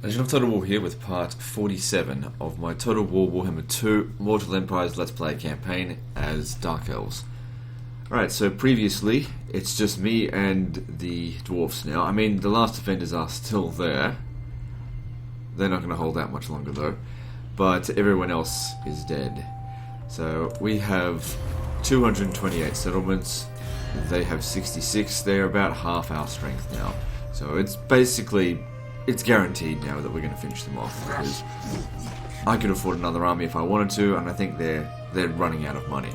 Legend of Total War here with part 47 of my Total War Warhammer 2 Mortal Empires Let's Play campaign as Dark Elves. Right, so previously it's just me and the dwarfs now. I mean, the last defenders are still there. They're not going to hold out much longer though. But everyone else is dead. So we have 228 settlements. They have 66. They're about half our strength now. So it's basically... it's guaranteed now that we're going to finish them off, because I could afford another army if I wanted to, and I think they're running out of money.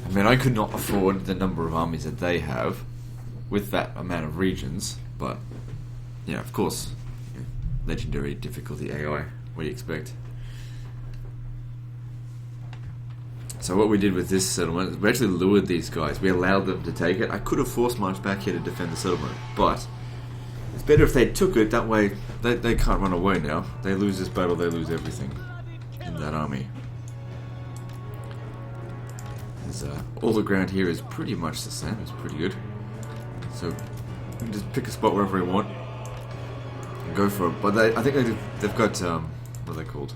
I mean, I could not afford the number of armies that they have with that amount of regions, but yeah, of course, legendary difficulty AI. What do you expect? So what we did with this settlement is we actually lured these guys. We allowed them to take it. I could have force marched back here to defend the settlement, but it's better if they took it. That way they can't run away now. They lose this battle, they lose everything in that army. All the ground here is pretty much the same. It's pretty good. So we can just pick a spot wherever we want and go for it. But I think they've got, what are they called?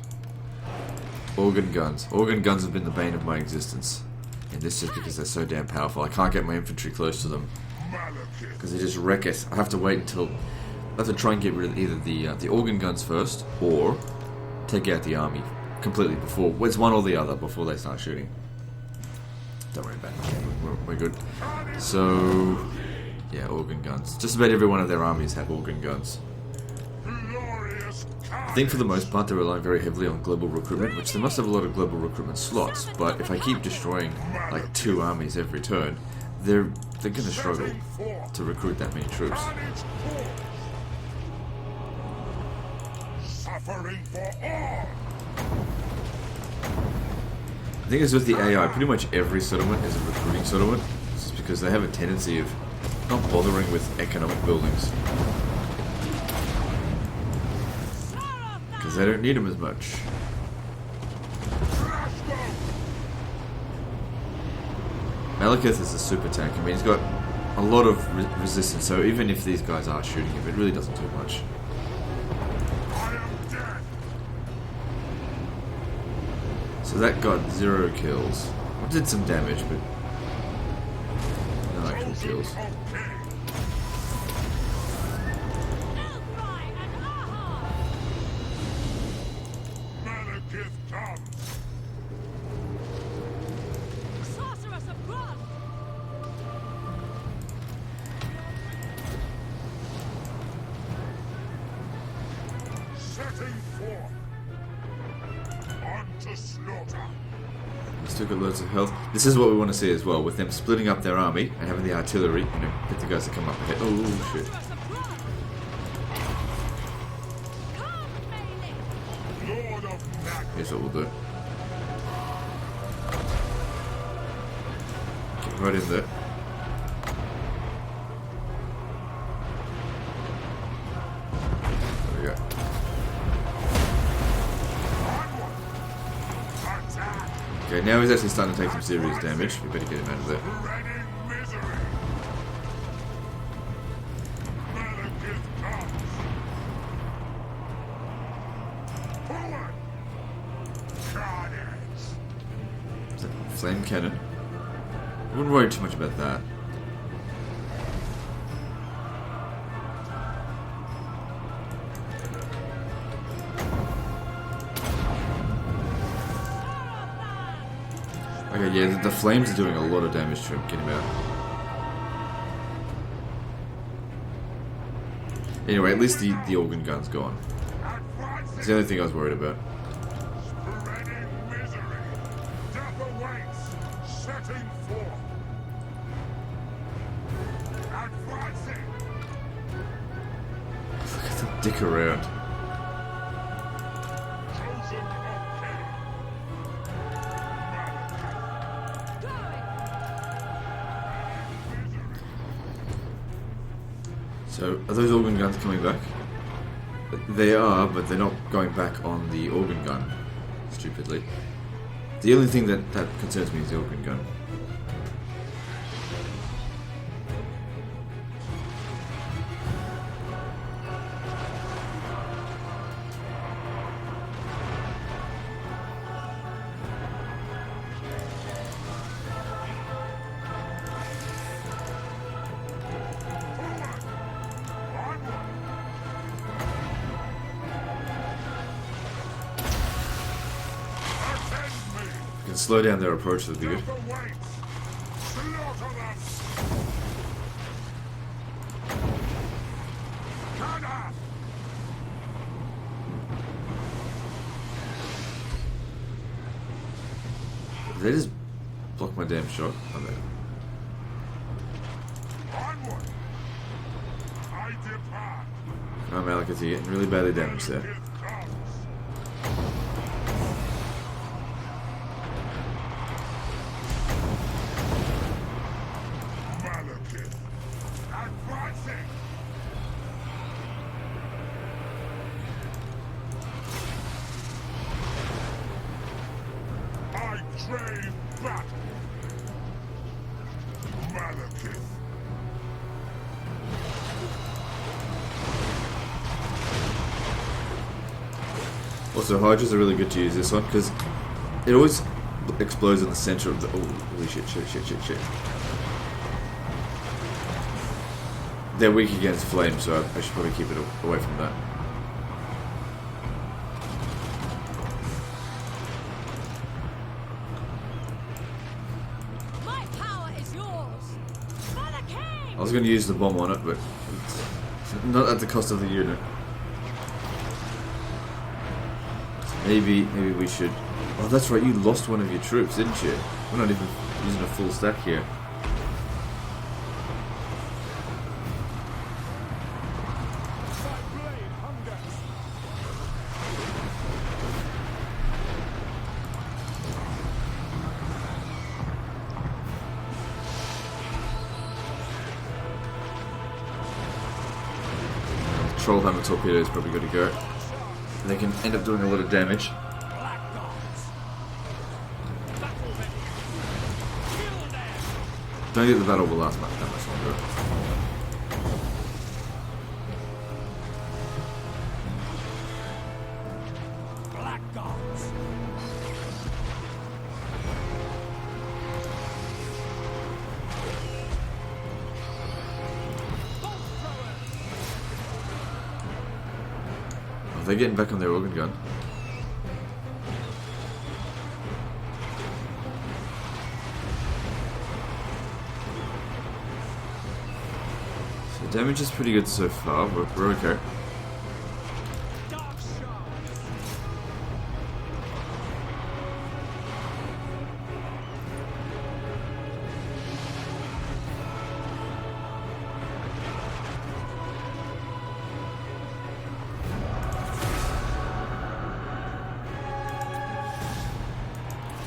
Organ guns. Organ guns have been the bane of my existence. And this is because they're so damn powerful. I can't get my infantry close to them, because they just wreck it. I have to wait until... I have to try and get rid of either the organ guns first, or take out the army completely before... it's one or the other before they start shooting. Don't worry about it. We're good. So... yeah, organ guns. Just about every one of their armies have organ guns. I think for the most part they're relying very heavily on global recruitment, which they must have a lot of global recruitment slots, but if I keep destroying like 2 armies every turn, they're going to struggle to recruit that many troops. I think it's with the AI, pretty much every settlement is a recruiting settlement, just because they have a tendency of not bothering with economic buildings. Because they don't need them as much. Malekith is a super tank. I mean, he's got a lot of resistance, so even if these guys are shooting him, it really doesn't do much. So that got 0 kills. It did some damage, but no actual kills. Still got loads of health. This is what we want to see as well, with them splitting up their army and having the artillery, you know, pick the guys that come up ahead. Oh shit. Here's what we'll do. Get right in there. There we go. Okay, now he's actually starting to take some serious damage. We better get him out of there. Flame cannon. I wouldn't worry too much about that. Okay, yeah, the flames are doing a lot of damage to him. Get him out. Anyway, at least the organ gun's gone. That's the only thing I was worried about. Look at them dick around. So, are those organ guns coming back? They are, but they're not going back on the organ gun, stupidly. The only thing that concerns me is the organ gun. slow down their approach, that'd be good. They just block my damn shot. Oh, no. Oh, Malekith, you're getting really badly damaged there. Malekith, advancing. I crave battle. Malekith. Also, Hydras are really good to use this one because it always explodes in the center of the. Oh, holy shit. They're weak against flame, so I should probably keep it away from that. My power is yours. For the king. I was going to use the bomb on it, but not at the cost of the unit. Maybe we should. Oh, that's right. You lost one of your troops, didn't you? We're not even using a full stack here. Trollhammer torpedo is probably good to go. They can end up doing a lot of damage. Don't think the battle will last that much longer. Black gods. Oh, they're getting back on their organ gun. So damage is pretty good so far, but we're okay.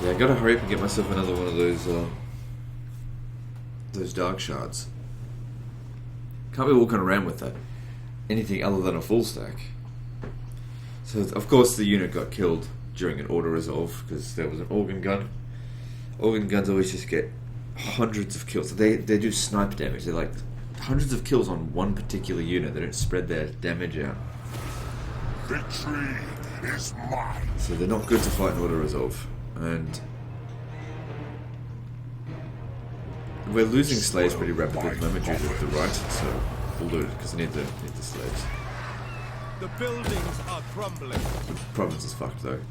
Yeah, I gotta hurry up and get myself another one of those dark shards. Can't be walking around with that. Anything other than a full stack. So, of course, the unit got killed during an auto-resolve because there was an organ gun. Organ guns always just get hundreds of kills. They do snipe damage. They're like hundreds of kills on one particular unit. They don't spread their damage out. Victory is mine. So they're not good to fight in auto-resolve. And we're losing slaves pretty rapidly at the moment due to the right, so we'll do it because I need the slaves. The buildings are crumbling. The province is fucked though.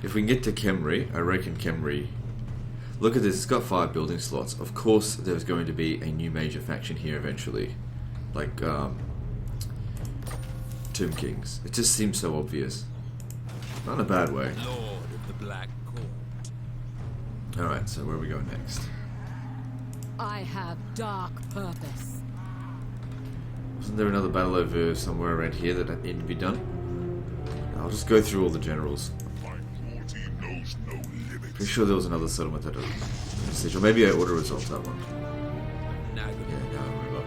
If we can get to Khemri, I reckon Khemri. Look at this, it's got 5 building slots. Of course there's going to be a new major faction here eventually. Like Tomb Kings. It just seems so obvious. Not in a bad way. Lord of the Black Court. Alright, so where are we going next? I have dark purpose. Wasn't there another battle over somewhere around here that needed to be done? I'll just go through all the generals. My cruelty knows no limits. Pretty sure there was another settlement that had a siege, or maybe I auto-resolved that one. Now Yeah, now I remember.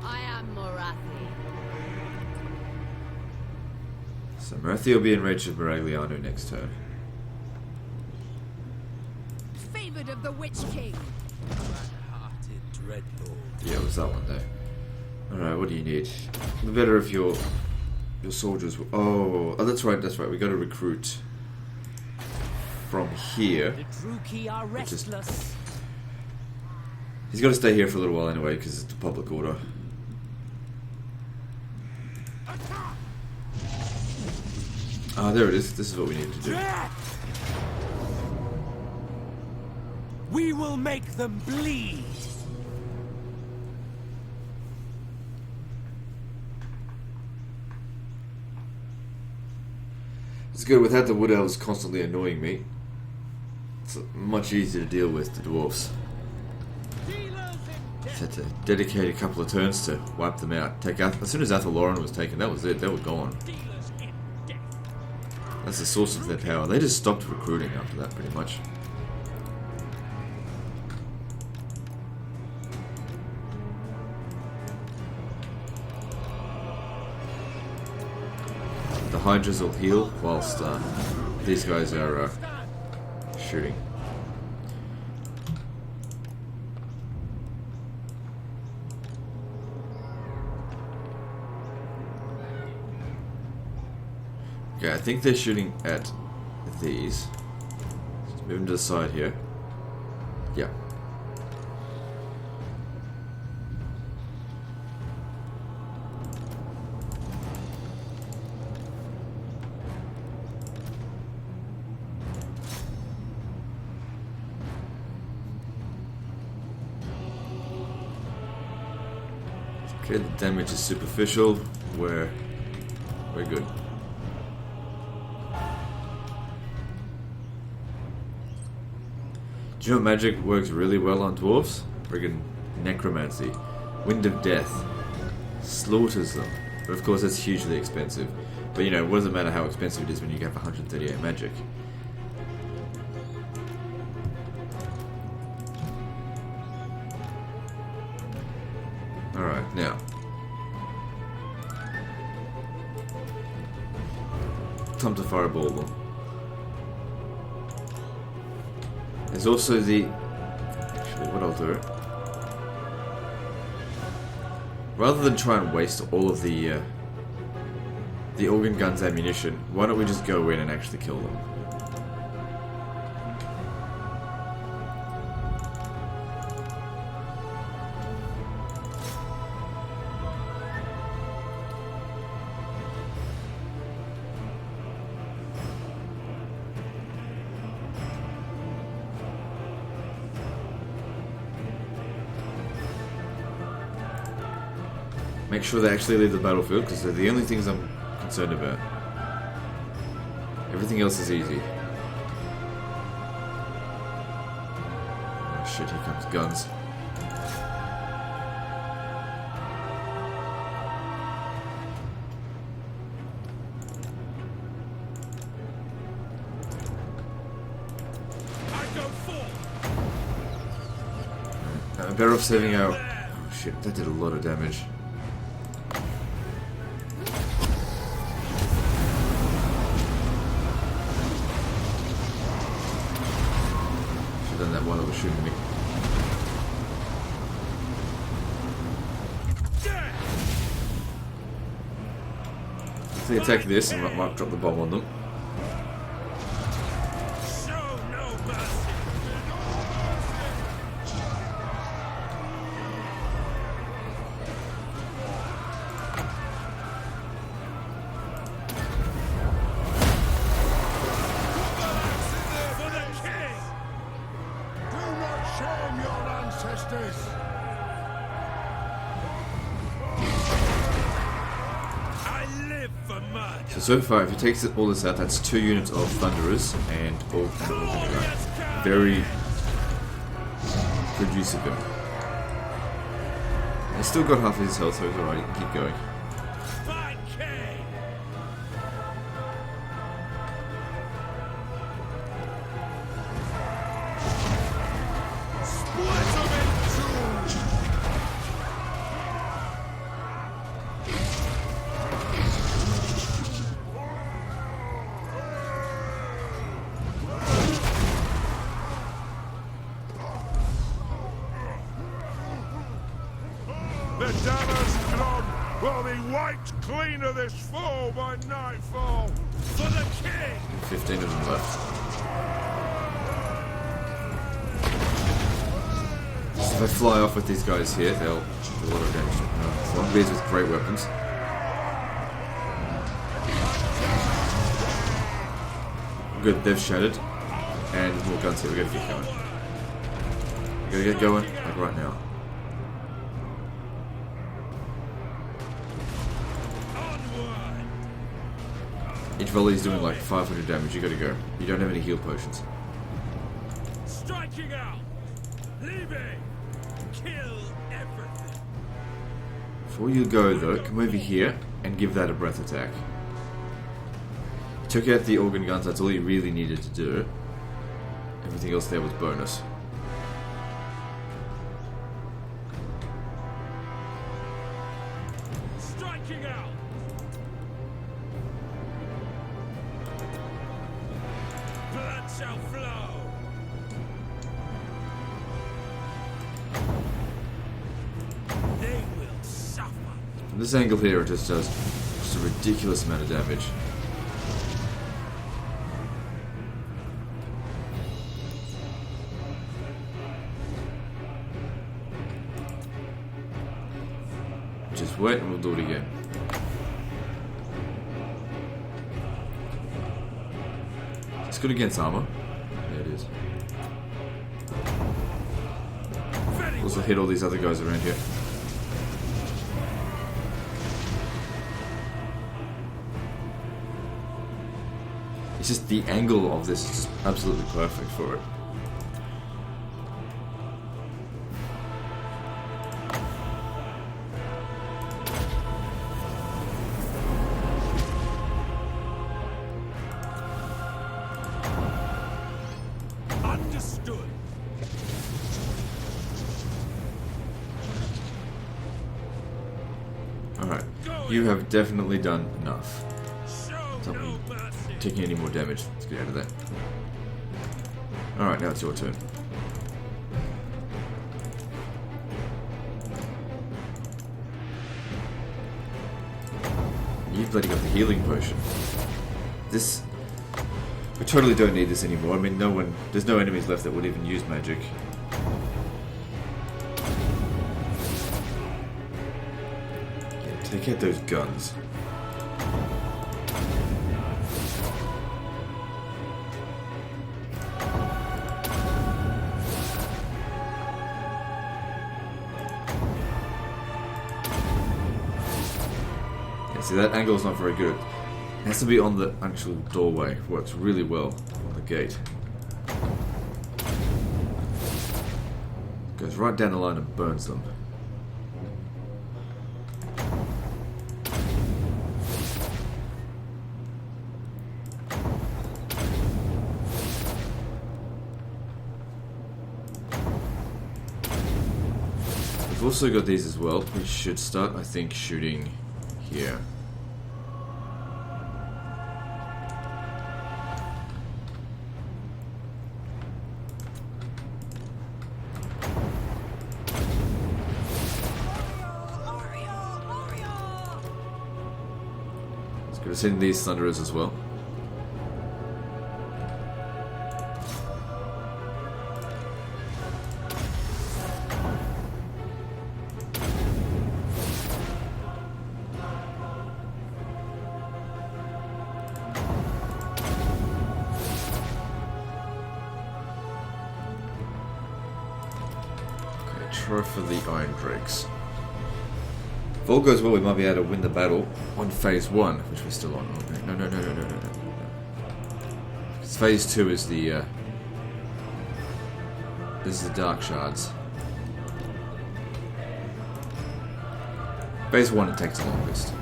I am Morathi. So Marathi will be enraged with Miragliano next turn. Favored of the Witch King. hearted dreadlord. Yeah, it was that one there. Alright, what do you need? The better if your soldiers... Oh, that's right, we gotta recruit from here. The Druki are Which is- restless. He's got to stay here for a little while anyway, because it's the public order. Ah, there it is. This is what we need to do. We will make them bleed. It's good without the wood elves constantly annoying me. It's much easier to deal with the dwarfs. Just had to dedicate a couple of turns to wipe them out. As soon as Athaloran was taken, that was it. They were gone. That's the source of their power. They just stopped recruiting after that, pretty much. The Hydras will heal whilst these guys are shooting. Okay, I think they're shooting at these. Let's move them to the side here. Yeah. Okay, the damage is superficial. We're good. Do you know magic works really well on dwarves? Friggin' necromancy. Wind of Death. Slaughters them. But of course that's hugely expensive. But you know, what does it matter how expensive it is when you have 138 magic? Alright, now. Time to fireball them. There's also the... Actually, what I'll do... Rather than try and waste all of the organ gun's ammunition, why don't we just go in and actually kill them? Make sure they actually leave the battlefield, because they're the only things I'm concerned about. Everything else is easy. Oh shit, here comes guns. I'm better off saving our... Oh shit, that did a lot of damage. Done that while it was shooting me. If they attack this, I might drop the bomb on them. Show no mercy. For the king. Do not shame your ancestors! I live for murder. So far, if he takes all this out, that's 2 units of Thunderers and all very good use of him. He's still got half of his health, so he's alright, he can keep going. Fight king. Split them in two! The Dallas Club will be wiped clean of this foe by nightfall! For the king. 15 of them left. So if I fly off with these guys here, they'll do a lot of damage. Longbeards with great weapons. Good, they've shattered. And there's more guns here, we gotta keep going. We gotta get going, like right now. Each volley is doing like 500 damage, you gotta go. You don't have any heal potions. Striking out. Leaving. Kill everything. Before you go though, come over here and give that a breath attack. Took out the organ guns, that's all you really needed to do. Everything else there was bonus. Striking out. Blood shall flow. They will suffer. From this angle here, it just does just a ridiculous amount of damage. Just wait and we'll do it again. It's good against armor. Yeah, it is. Also hit all these other guys around here. It's just the angle of this is just absolutely perfect for it. Understood. Alright, you have definitely done enough. Show Stop no mercy. taking any more damage. Let's get out of there. Alright, now it's your turn. You've bloody got the healing potion. This... We totally don't need this anymore. I mean, there's no enemies left that would even use magic. Yeah, take out those guns. Yeah, see, that angle's not very good. It has to be on the actual doorway. Works really well on the gate. Goes right down the line and burns them. We've also got these as well. We should start, I think, shooting here. Could have seen these thunderers as well. Okay, try for the iron drakes. If all goes well, we might be able to win the battle on phase 1, which we're still on. Oh, no. Because phase 2 is the, this is the dark shards. Phase 1 it takes the longest,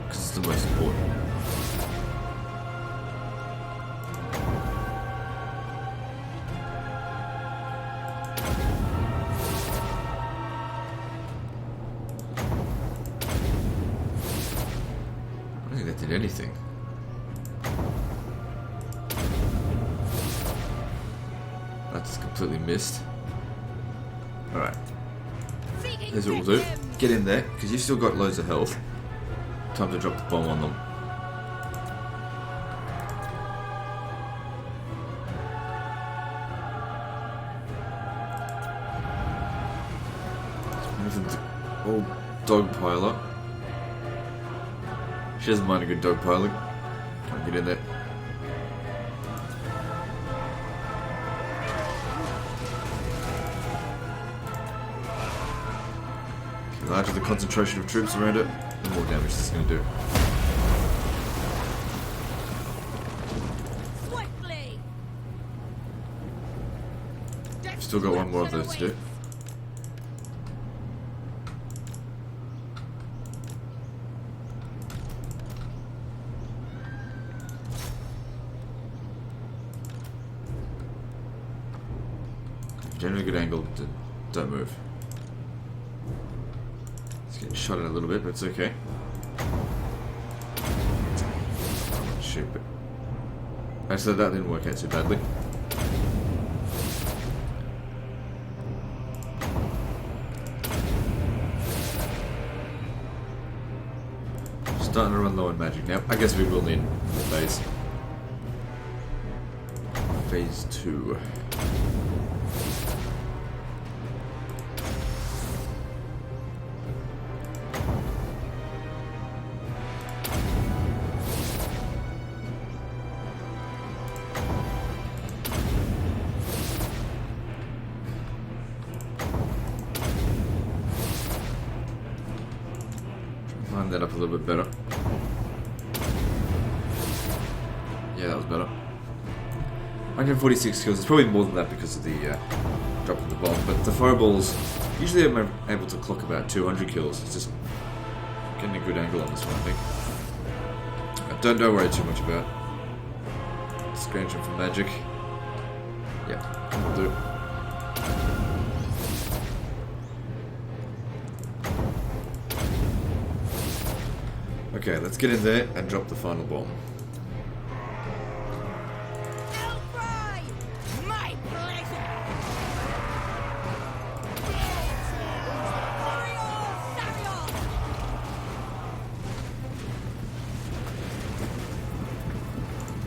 because it's the most important. I don't think that did anything. That just completely missed. Alright. Here's what we'll do. Get in there, because you've still got loads of health. Time to drop the bomb on them. Oh, dogpiler. She doesn't mind a good dogpiling. Can't get in there. The larger the concentration of troops around it, the more damage it's going to do. Swiftly. Still got one more of those to do. Generally good angle, don't move. It's getting shot at a little bit, but it's okay. Shoot, but actually that didn't work out too badly. Starting to run low on magic now. I guess we will need the phase. Phase 2. Line that up a little bit better. Yeah, that was better. 146 kills. It's probably more than that because of the drop of the bomb. But the fireballs, usually I'm able to clock about 200 kills. It's just getting a good angle on this one, I think. Don't worry too much about scratching from magic. Yeah, that'll do. Okay, let's get in there and drop the final bomb. My pleasure.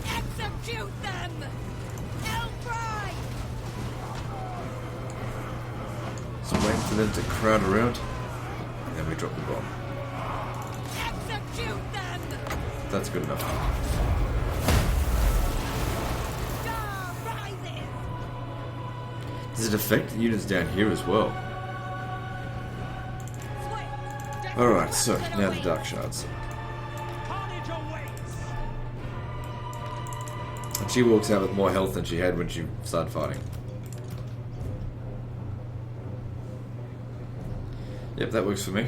Execute them. So waiting for them to crowd around, and then we drop the bomb. Execute them. That's good enough. Star rises. Does it affect the units down here as well? Swift. Alright, so now the dark shards. Carnage awaits. And she walks out with more health than she had when she started fighting. Yep, that works for me.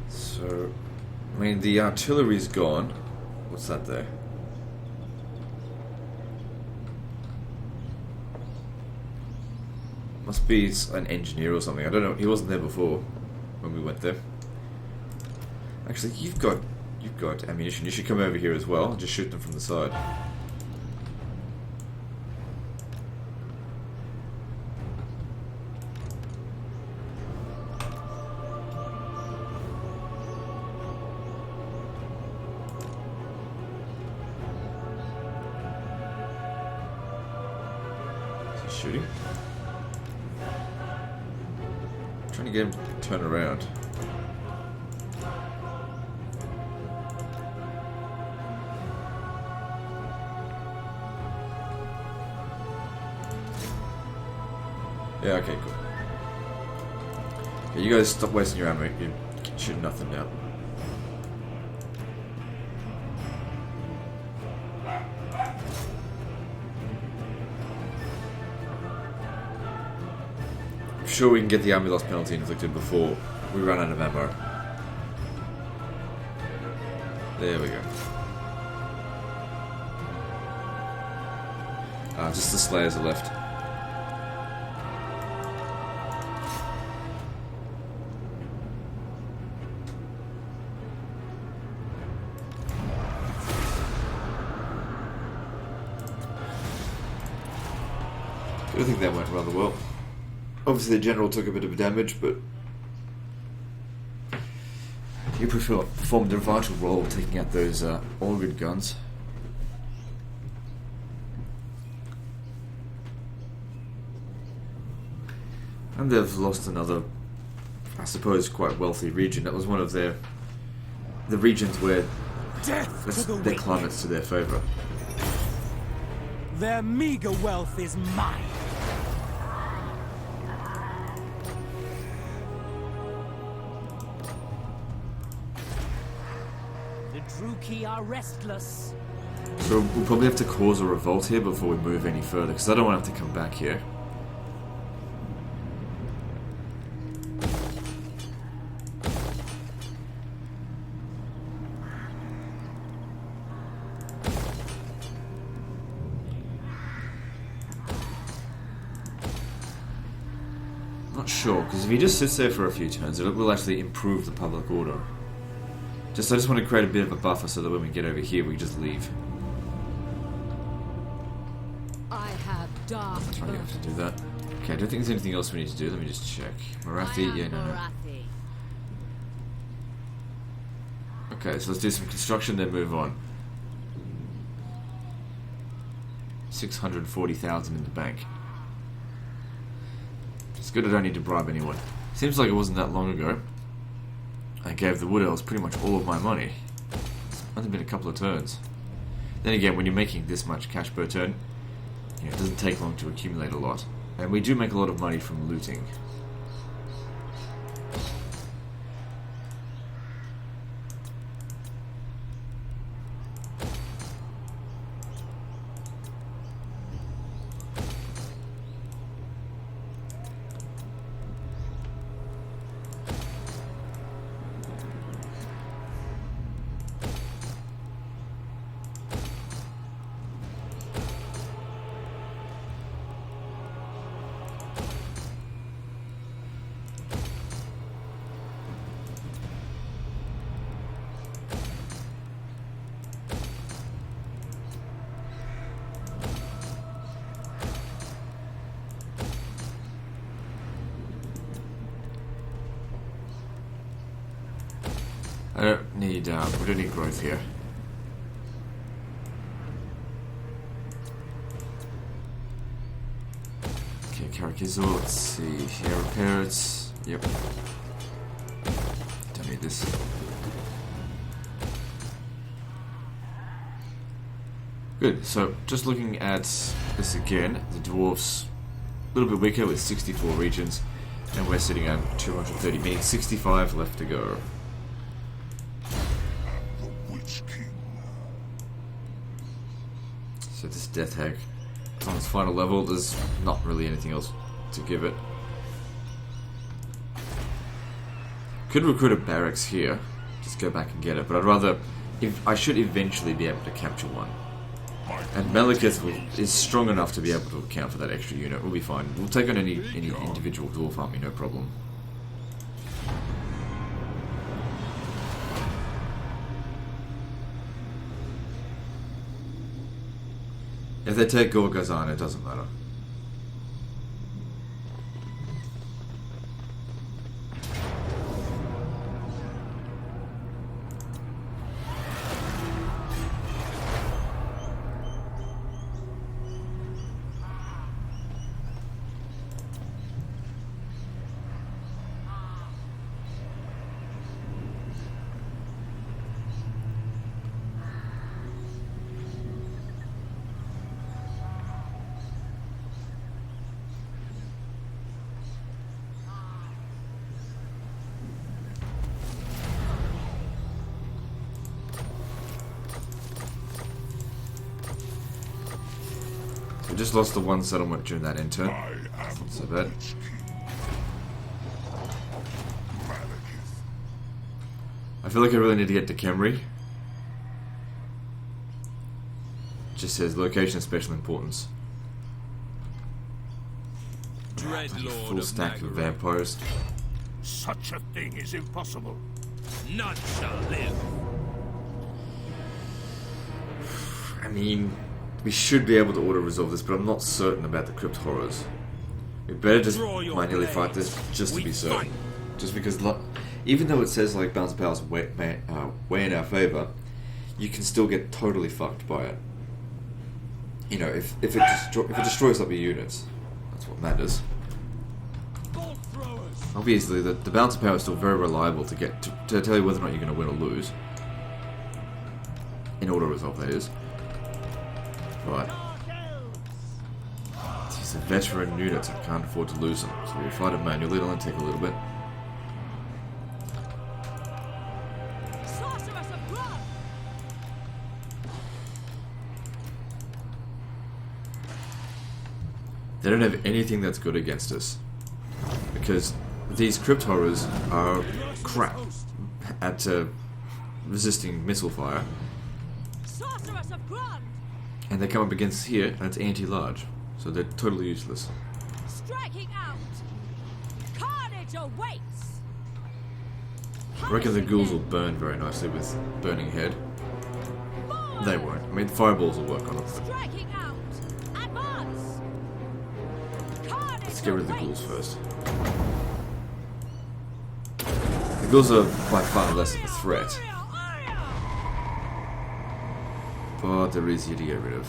So, I mean, the artillery's gone. What's that there? Must be an engineer or something. I don't know. He wasn't there before when we went there. Actually, you've got ammunition. You should come over here as well and just shoot them from the side. Shooting. Trying to get him to turn around. Yeah, okay, cool. Okay, you guys stop wasting your ammo. You're shooting nothing now. I'm sure we can get the army loss penalty inflicted before we run out of ammo. There we go. Just the slayers are left. I think that went rather well. Obviously the general took a bit of damage, but he performed a vital role taking out those augured guns. And they've lost another, I suppose, quite wealthy region. That was one of the regions where their climate's to their favour. Their meager wealth is mine. Loki are restless. So we'll probably have to cause a revolt here before we move any further, because I don't want to have to come back here. Not sure, because if he just sits there for a few turns, it will actually improve the public order. I just want to create a bit of a buffer so that when we get over here, we just leave. I have dark. I'm going to have to do that. Okay, I don't think there's anything else we need to do. Let me just check. Marathi? Yeah, no. Okay, so let's do some construction, then move on. 640,000 in the bank. It's good I don't need to bribe anyone. Seems like it wasn't that long ago I gave the Wood Elves pretty much all of my money. It's only been a couple of turns. Then again, when you're making this much cash per turn, you know, it doesn't take long to accumulate a lot. And we do make a lot of money from looting. I don't need, we don't need growth here. Okay, Karakizo, let's see. Yeah, repairs. Yep. Don't need this. Good, so just looking at this again, the dwarfs a little bit weaker with 64 regions, and we're sitting at 230, meaning 65 left to go. So this Death Hag, it's on its final level, there's not really anything else to give it. Could recruit a barracks here, just go back and get it, but I'd rather, I should eventually be able to capture one. And Malekith is strong enough to be able to account for that extra unit, we'll be fine. We'll take on any individual dwarf army, no problem. If they take Gorgazan, it doesn't matter. We just lost the one settlement during that end turn. That's not so bad. I feel like I really need to get to Khemri. Just says location of special importance. Full stack of vampires. Such a thing is impossible. None shall live. I mean, we should be able to auto-resolve this, but I'm not certain about the Crypt Horrors. We better just manually fight this, just to be certain. Just because, even though it says like Balance of Powers way in our favour, you can still get totally fucked by it. You know, if it destroys up your units, that's what matters. Obviously, the Balance of Power is still very reliable to get to tell you whether or not you're going to win or lose. In auto-resolve, that is. But these are veteran units, I can't afford to lose them. So we fight it manually, it'll only take a little bit. They don't have anything that's good against us. Because these crypt horrors are crap at resisting missile fire. Sorceress of Grund! And they come up against here, and it's anti-large. So they're totally useless. Striking out! Carnage awaits! I reckon the ghouls will burn very nicely with burning head. They won't. I mean, fireballs will work on them. But Striking out! Advance! Carnage let's get rid of the ghouls awaits. first. The ghouls are by far less of a threat, but they're easier to get rid of.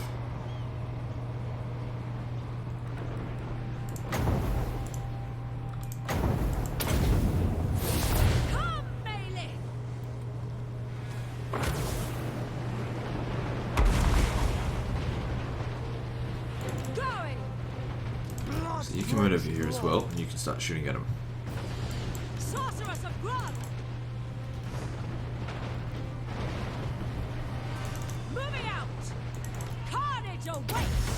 Come, Malekith! Going! So you come out over here as well, and you can start shooting at them. Sorceress of Grund! Moving out! Carnage awaits!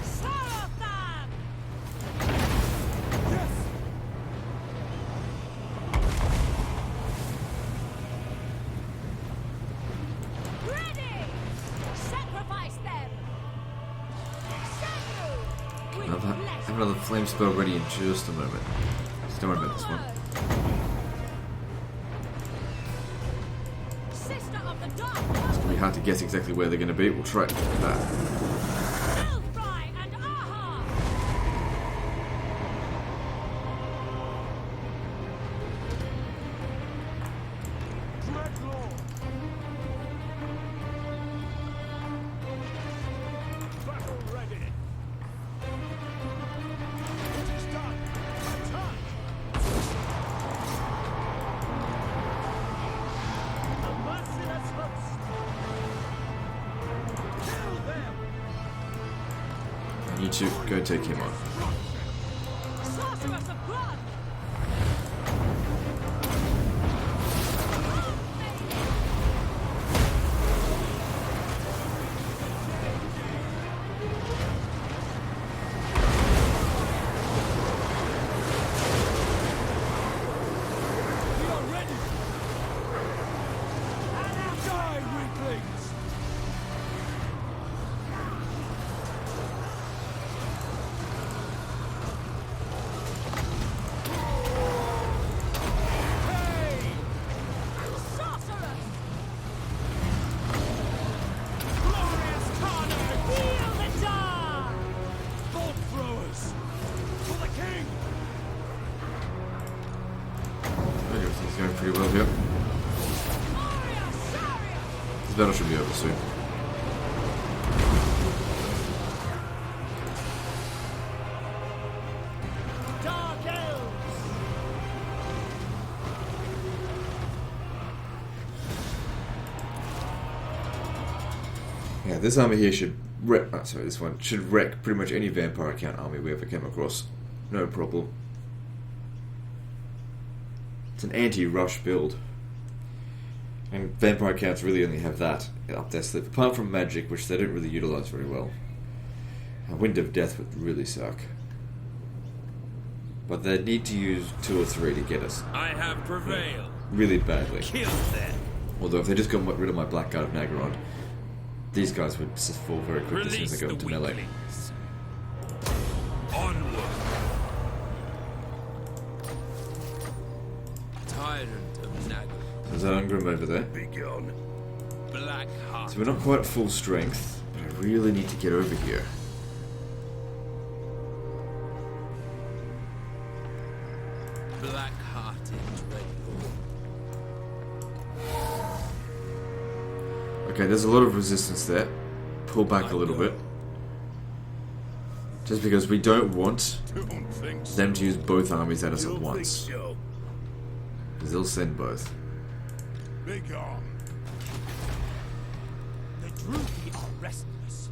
Sarathan! Ready! Sacrifice them! Send you! I'll have another flame spell ready in just a moment. Just don't worry about this one. Sister of the Dark! It's gonna be hard to guess exactly where they're gonna be. We'll try that. Ilfry and Aha! Dreadlord! Battle ready! It is done! Attack! A merciless host! Kill them! And you two, go take him on. Sorceress of Grund! We are ready! Die, weaklings! Hey! Sorceress! Glorious carnage! Feel the dark! Bolt throwers! For the king! Everything's going pretty well here. Aria Saria! This battle should be over soon. Dark elves! Yeah, this army here should wreck. Oh, sorry, this one should wreck pretty much any vampire count army we ever came across. No problem. It's an anti-rush build. And vampire counts really only have that up their sleeve. Apart from magic, which they don't really utilize very well. Wind of Death would really suck. But they need to use 2 or 3 to get us I have prevailed. really badly. Kill them. Although if they just got rid of my Black Guard of Nagaron, these guys would just fall very quickly as soon as Release they go the into melee. weaklings. Onward. Tyrant of Nagaron. There's an Ungrim over there. Begone! Black heart. So we're not quite at full strength, but I really need to get over here. Black-hearted Dreadlord. Okay, there's a lot of resistance there. Pull back a little bit. Just because we don't want Don't think so. them to use both armies at us You'll at think once. so. Because they'll send both. Begone! The Druidi are restless.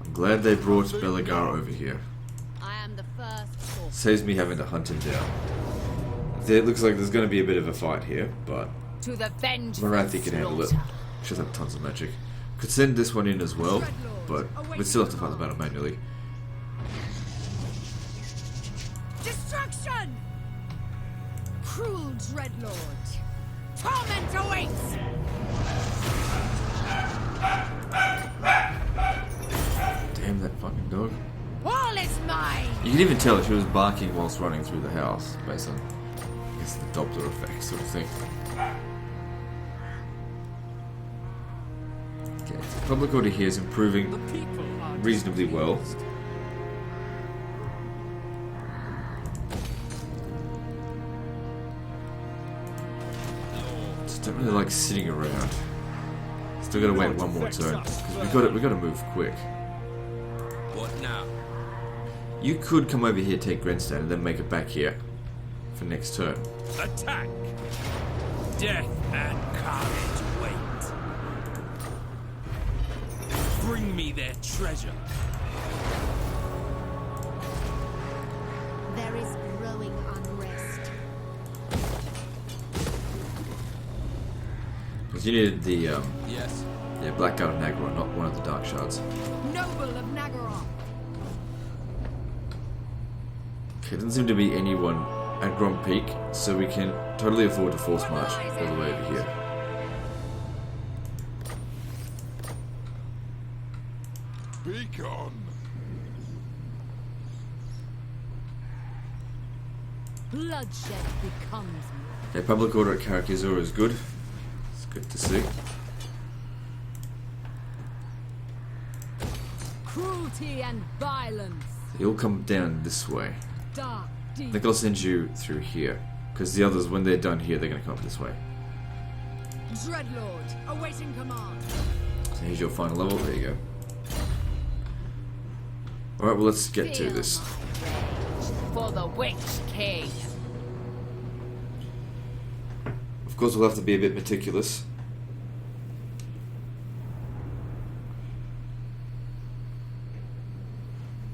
I'm glad they brought Belagar over here. I am the first source. Saves me having to hunt him down. It looks like there's going to be a bit of a fight here, but to the vengeful Morathi can handle it. slaughter. She does have tons of magic. Could send this one in as well, but we'd still have to fight the battle manually. Destruction! Cruel Dreadlord. Torment awaits! Damn that fucking dog. All is mine! You can even tell she was barking whilst running through the house, based on, I guess, the Doppler effect sort of thing. Okay, so public order here is improving The people are reasonably well. displeased. Just don't really like sitting around. Still gotta wait one more turn, because we gotta move quick. What now? You could come over here, take Grenstad, and then make it back here for next turn. Attack! Death and carnage wait. Bring me their treasure. There is growing unrest. Because you needed the Yes. Black Guard of Nagara, not one of the Dark Shards. Noble of Nagara. Okay, doesn't seem to be anyone at Grom Peak, so we can totally afford to force march all the way over here. Be gone. Bloodshed becomes me. Okay, public order at Karakazura is good. It's good to see. Cruelty and violence. You'll come down this way. Dark I deep. think I'll send you through here. Because the others, when they're done here, they're going to come up this way. Dreadlord, awaiting command. So here's your final level. There you go. Alright, well, let's get to this. For the Witch King. Of course, we'll have to be a bit meticulous.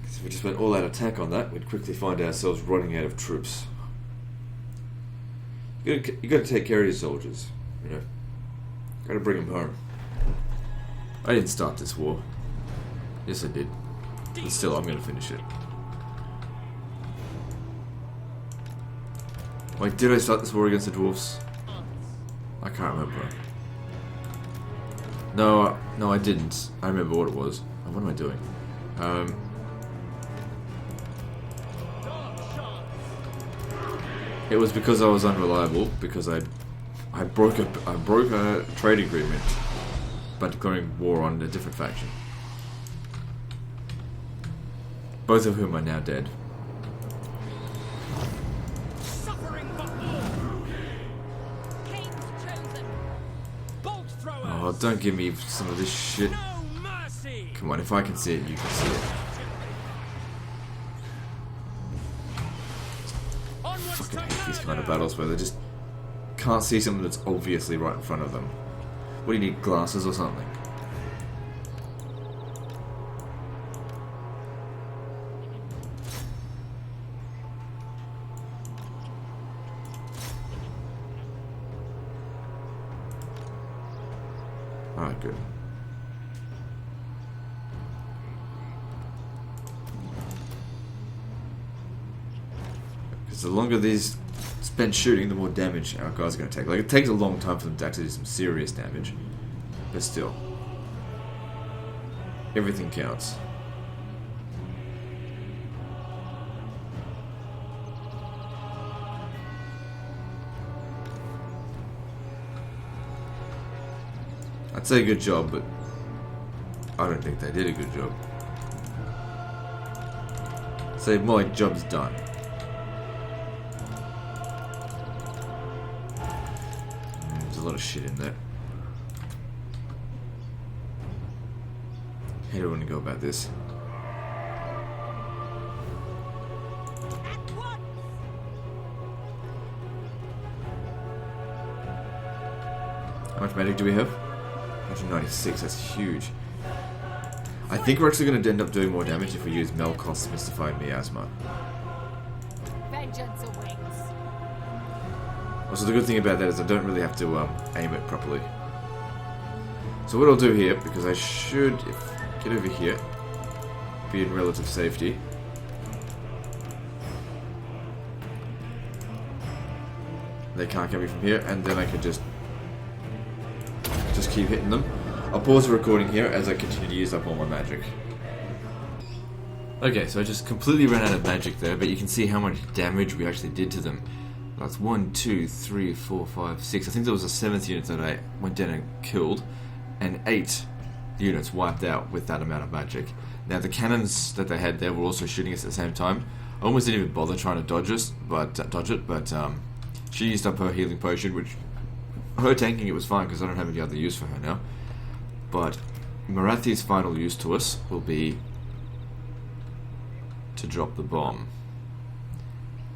Because if we just went all-out attack on that, we'd quickly find ourselves running out of troops. You gotta take care of your soldiers, you know. Gotta bring them home. I didn't start this war. Yes, I did. But still, I'm gonna finish it. Wait, did I start this war against the dwarfs? I can't remember. No, I didn't. I remember what it was. Oh, what am I doing? It was because I was unreliable, because I broke a trade agreement by declaring war on a different faction. Both of whom are now dead. Suffering but more. King's chosen. Bolt throwers. Oh, don't give me some of this shit. No mercy. Come on, if I can see it, you can see it. Onwards Fucking to hate these kind of murder. battles where they just can't see something that's obviously right in front of them. What do you need, glasses or something? Alright, good. Because the longer these spend shooting, the more damage our guys are going to take. Like, it takes a long time for them to actually do some serious damage. But still. Everything counts. I'd say good job, but I don't think they did a good job. Say more like job's done. There's a lot of shit in there. How do I want to go about this? At once. How much magic do we have? 196, that's huge. I think we're actually going to end up doing more damage if we use Malekith's Mystified Miasma. Vengeance awaits. Also, the good thing about that is I don't really have to aim it properly. So what I'll do here, because I should get over here, be in relative safety. They can't get me from here, and then I can just keep hitting them. I'll pause the recording here as I continue to use up all my magic. Okay, so I just completely ran out of magic there, but you can see how much damage we actually did to them. That's 1, 2, 3, 4, 5, 6. I think there was a 7th unit that I went down and killed, and 8 units wiped out with that amount of magic. Now the cannons that they had there were also shooting us at the same time. I almost didn't even bother trying to dodge it, but she used up her healing potion, which her tanking it was fine because I don't have any other use for her now. But Marathi's final use to us will be to drop the bomb.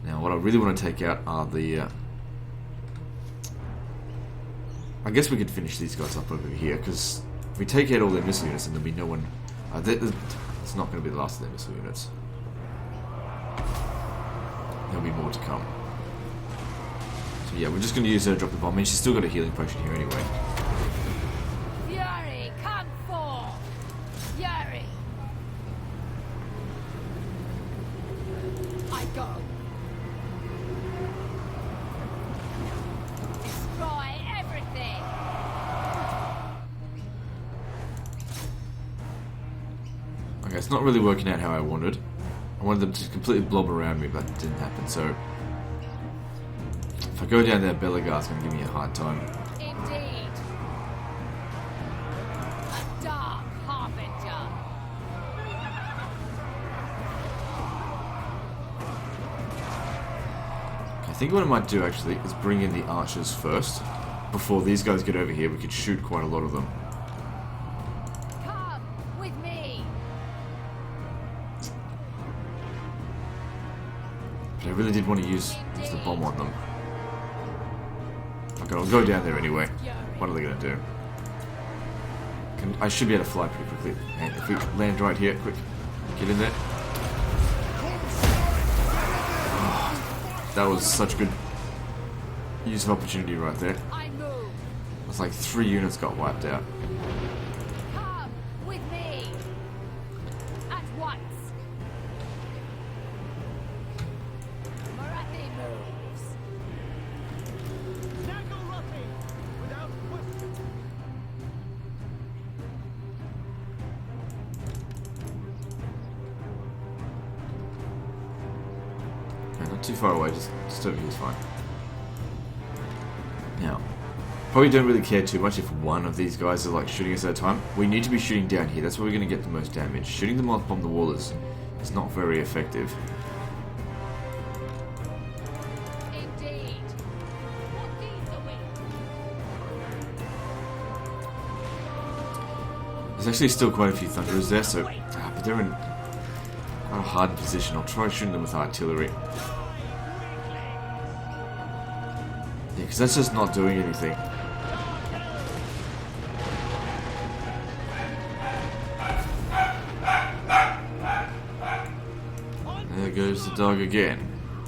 Now what I really want to take out are the I guess we could finish these guys up over here, because if we take out all their missile units, then there'll be no one it's not going to be the last of their missile units. There'll be more to come. So yeah, we're just going to use her to drop the bomb. I mean, she's still got a healing potion here anyway. Fury, come forth! Fury! I go. Destroy everything! Okay, it's not really working out how I wanted. I wanted them to completely blob around me, but that didn't happen, so if I go down there, Belagar's going to give me a hard time. Indeed. A dark harbinger. I think what I might do actually is bring in the archers first. Before these guys get over here, we could shoot quite a lot of them. Come with me. But I really did want to use the bomb on them. Okay, I'll go down there anyway. What are they going to do? I should be able to fly pretty quickly. And if we land right here, quick, get in there. Oh, that was such good use of opportunity right there. I move. It's like 3 units got wiped out. Come with me. At once. Marathi moves. Yeah, not too far away, just over here is fine. Now, probably don't really care too much if one of these guys are like shooting us at a time. We need to be shooting down here, that's where we're going to get the most damage. Shooting them off from the wall is not very effective. Indeed. What needs the wind? There's actually still quite a few Thunderers there, so but they're in quite a hard position. I'll try shooting them with artillery. Yeah, because that's just not doing anything. There goes the dog again.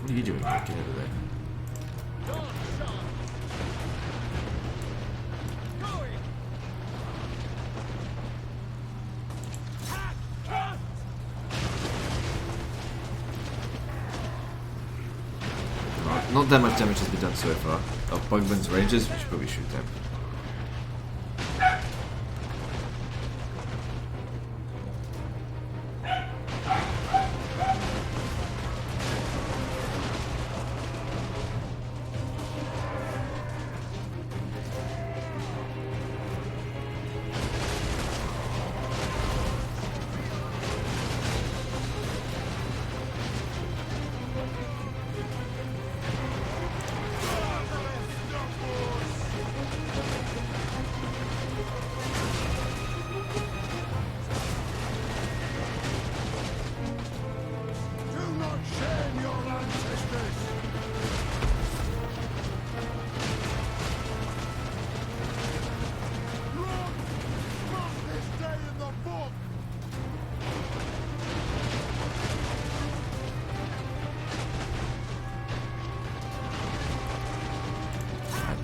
What are you doing? Get out of there. Not that much damage has been done so far. Oh, Bugman's Rangers, we should probably shoot them.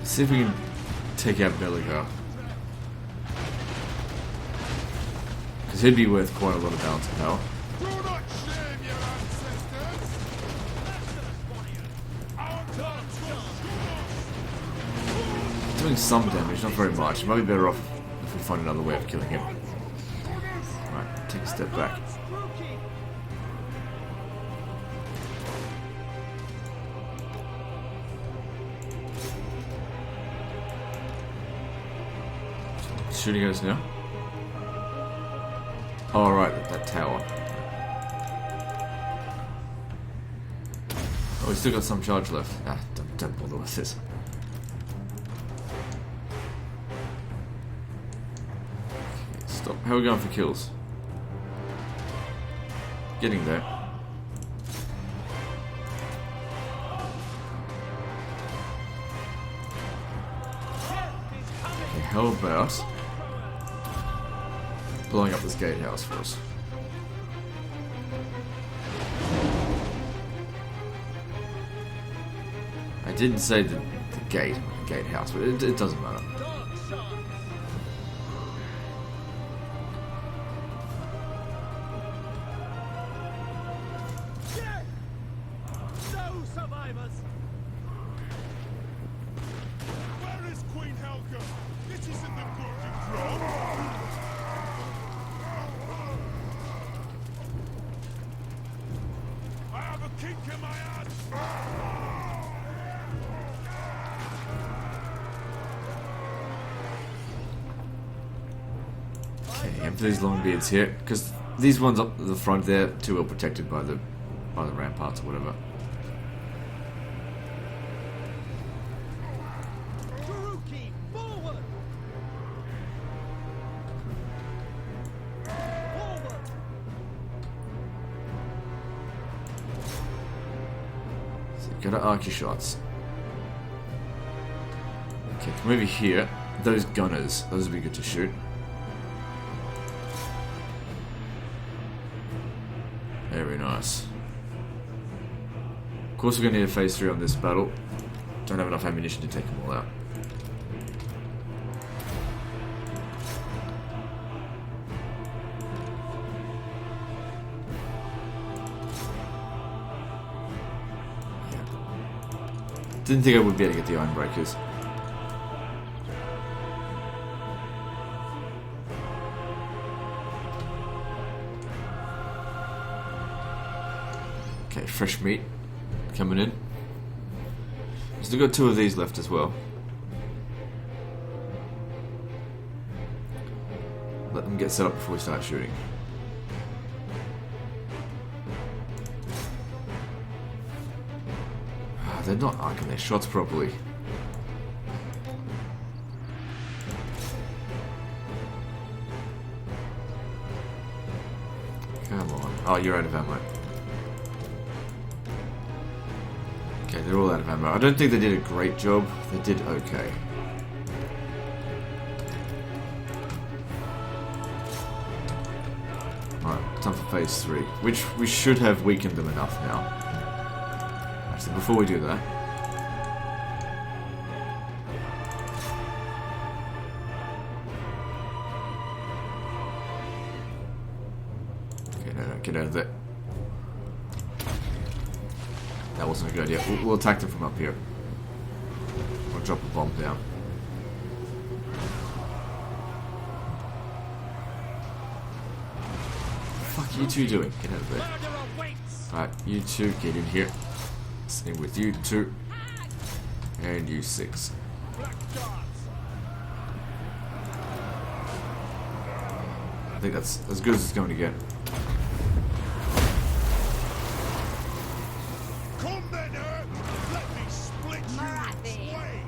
See if we can take out Malekith. Because he'd be worth quite a lot of balance of power. Do not shame your ancestors! Our dogs will Doing some damage, not very much. It might be better off if we find another way of killing him. Right, take a step back. Shooting at us now? Oh, right, that tower. Oh, we still got some charge left. Ah, don't bother with this. Okay, stop. How are we going for kills? Getting there. Okay, how about blowing up this gatehouse for us? I didn't say the gatehouse, but it doesn't matter. No survivors! Where is Queen Helga? This isn't the Golden Throne! I have a kink in my ass! Okay, aim for these long beards here, because these ones up the front, they're too well protected by the ramparts or whatever. Taruki, forward! Forward! So you gotta arc your shots. Okay, come over here. Those gunners, those would be good to shoot. Very nice. Of course we're gonna need a phase 3 on this battle. Don't have enough ammunition to take them all out. Didn't think I would be able to get the iron breakers. Okay, fresh meat coming in. Still got 2 of these left as well. Let them get set up before we start shooting. Ah, they're not arcing their shots properly. Come on. Oh, you're out of ammo. Okay, they're all out of ammo. I don't think they did a great job. They did okay. Alright, time for phase 3. Which we should have weakened them enough now. Actually, before we do that... Okay, no, get out of there. That wasn't a good idea. We'll attack them from up here. Or drop a bomb down. What the fuck are you two doing? Get out of there. Murderer waits! Alright, you two get in here. Same with you two. And you 6. Black guards! I think that's as good as it's going to get. Come then, let me split you Marathi. in twain!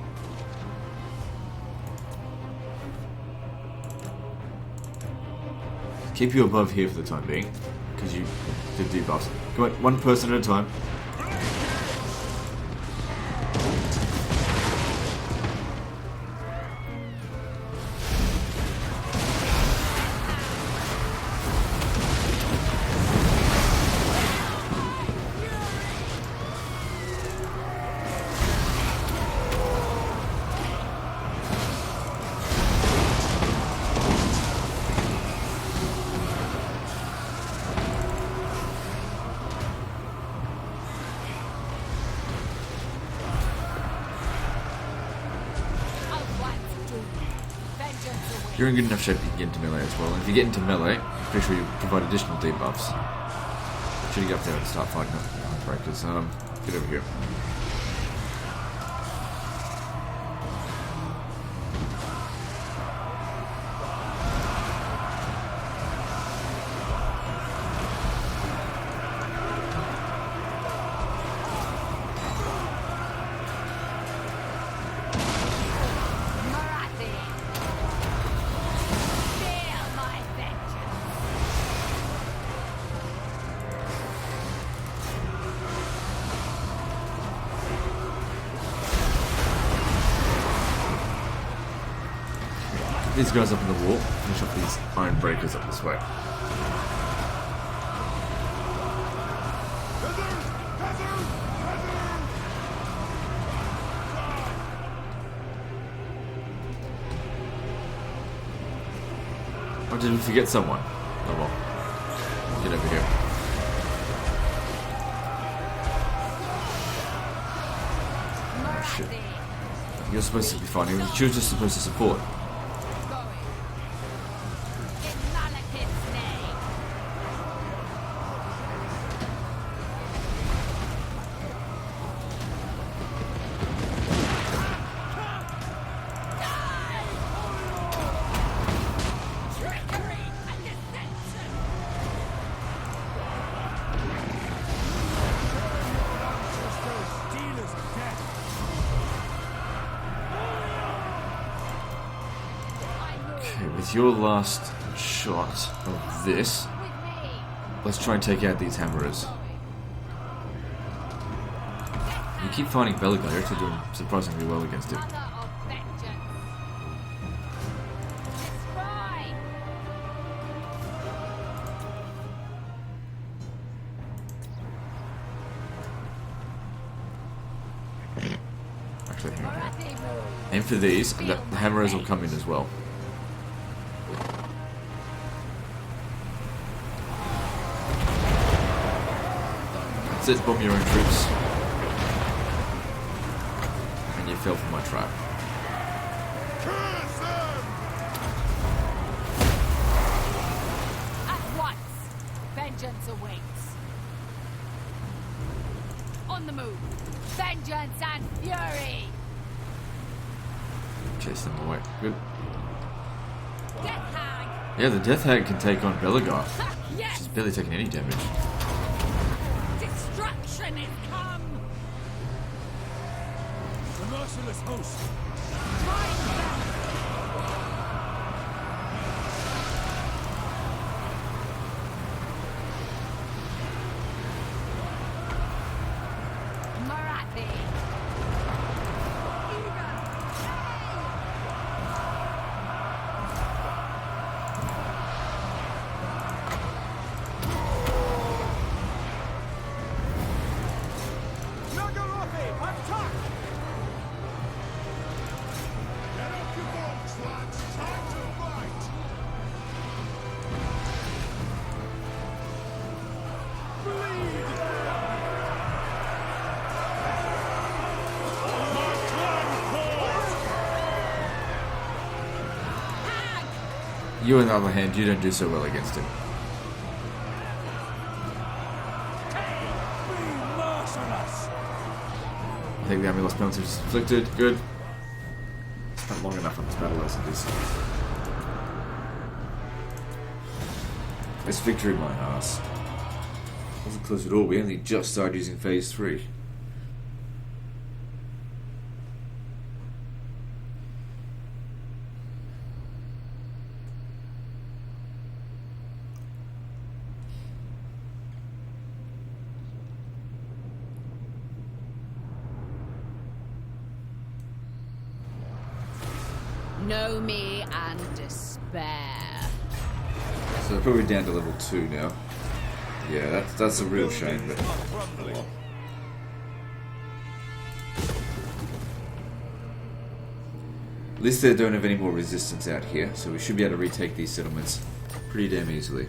Keep you above here for the time being. Because you did debuffs. Come on, one person at a time. you're in good enough shape you can get into melee as well. And if you get into melee, I'm pretty sure you provide additional debuffs. Should you get up there and start fighting up breakers? Get over here. These guys up in the wall, finish off these iron breakers up this way. Or did we forget someone? Oh well. Get over here. Oh shit. You're supposed to be fighting. She was just supposed to support. With your last shot of this, let's try and take out these hammerers. You keep finding Beligar, you're actually doing surprisingly well against him. Actually, hang on. Aim for these, and the hammerers will come in as well. That's it, bomb your own troops. And you fell for my trap. At once, vengeance awaits. On the move, vengeance and fury. Chase them away. Good. Death Hag. Yeah, the Death Hag can take on Beligar. Yes. She's barely taking any damage. Destruction is come. The merciless host. Marathi. You, on the other hand, you don't do so well against him. I think the army lost penalty was inflicted. Good. Spent long enough on this battle as it is. This victory, my ass. Wasn't close at all. We only just started using phase 3. Know me and despair. So they're probably down to level 2 now. Yeah, that's a real shame, but well. At least they don't have any more resistance out here, so we should be able to retake these settlements pretty damn easily.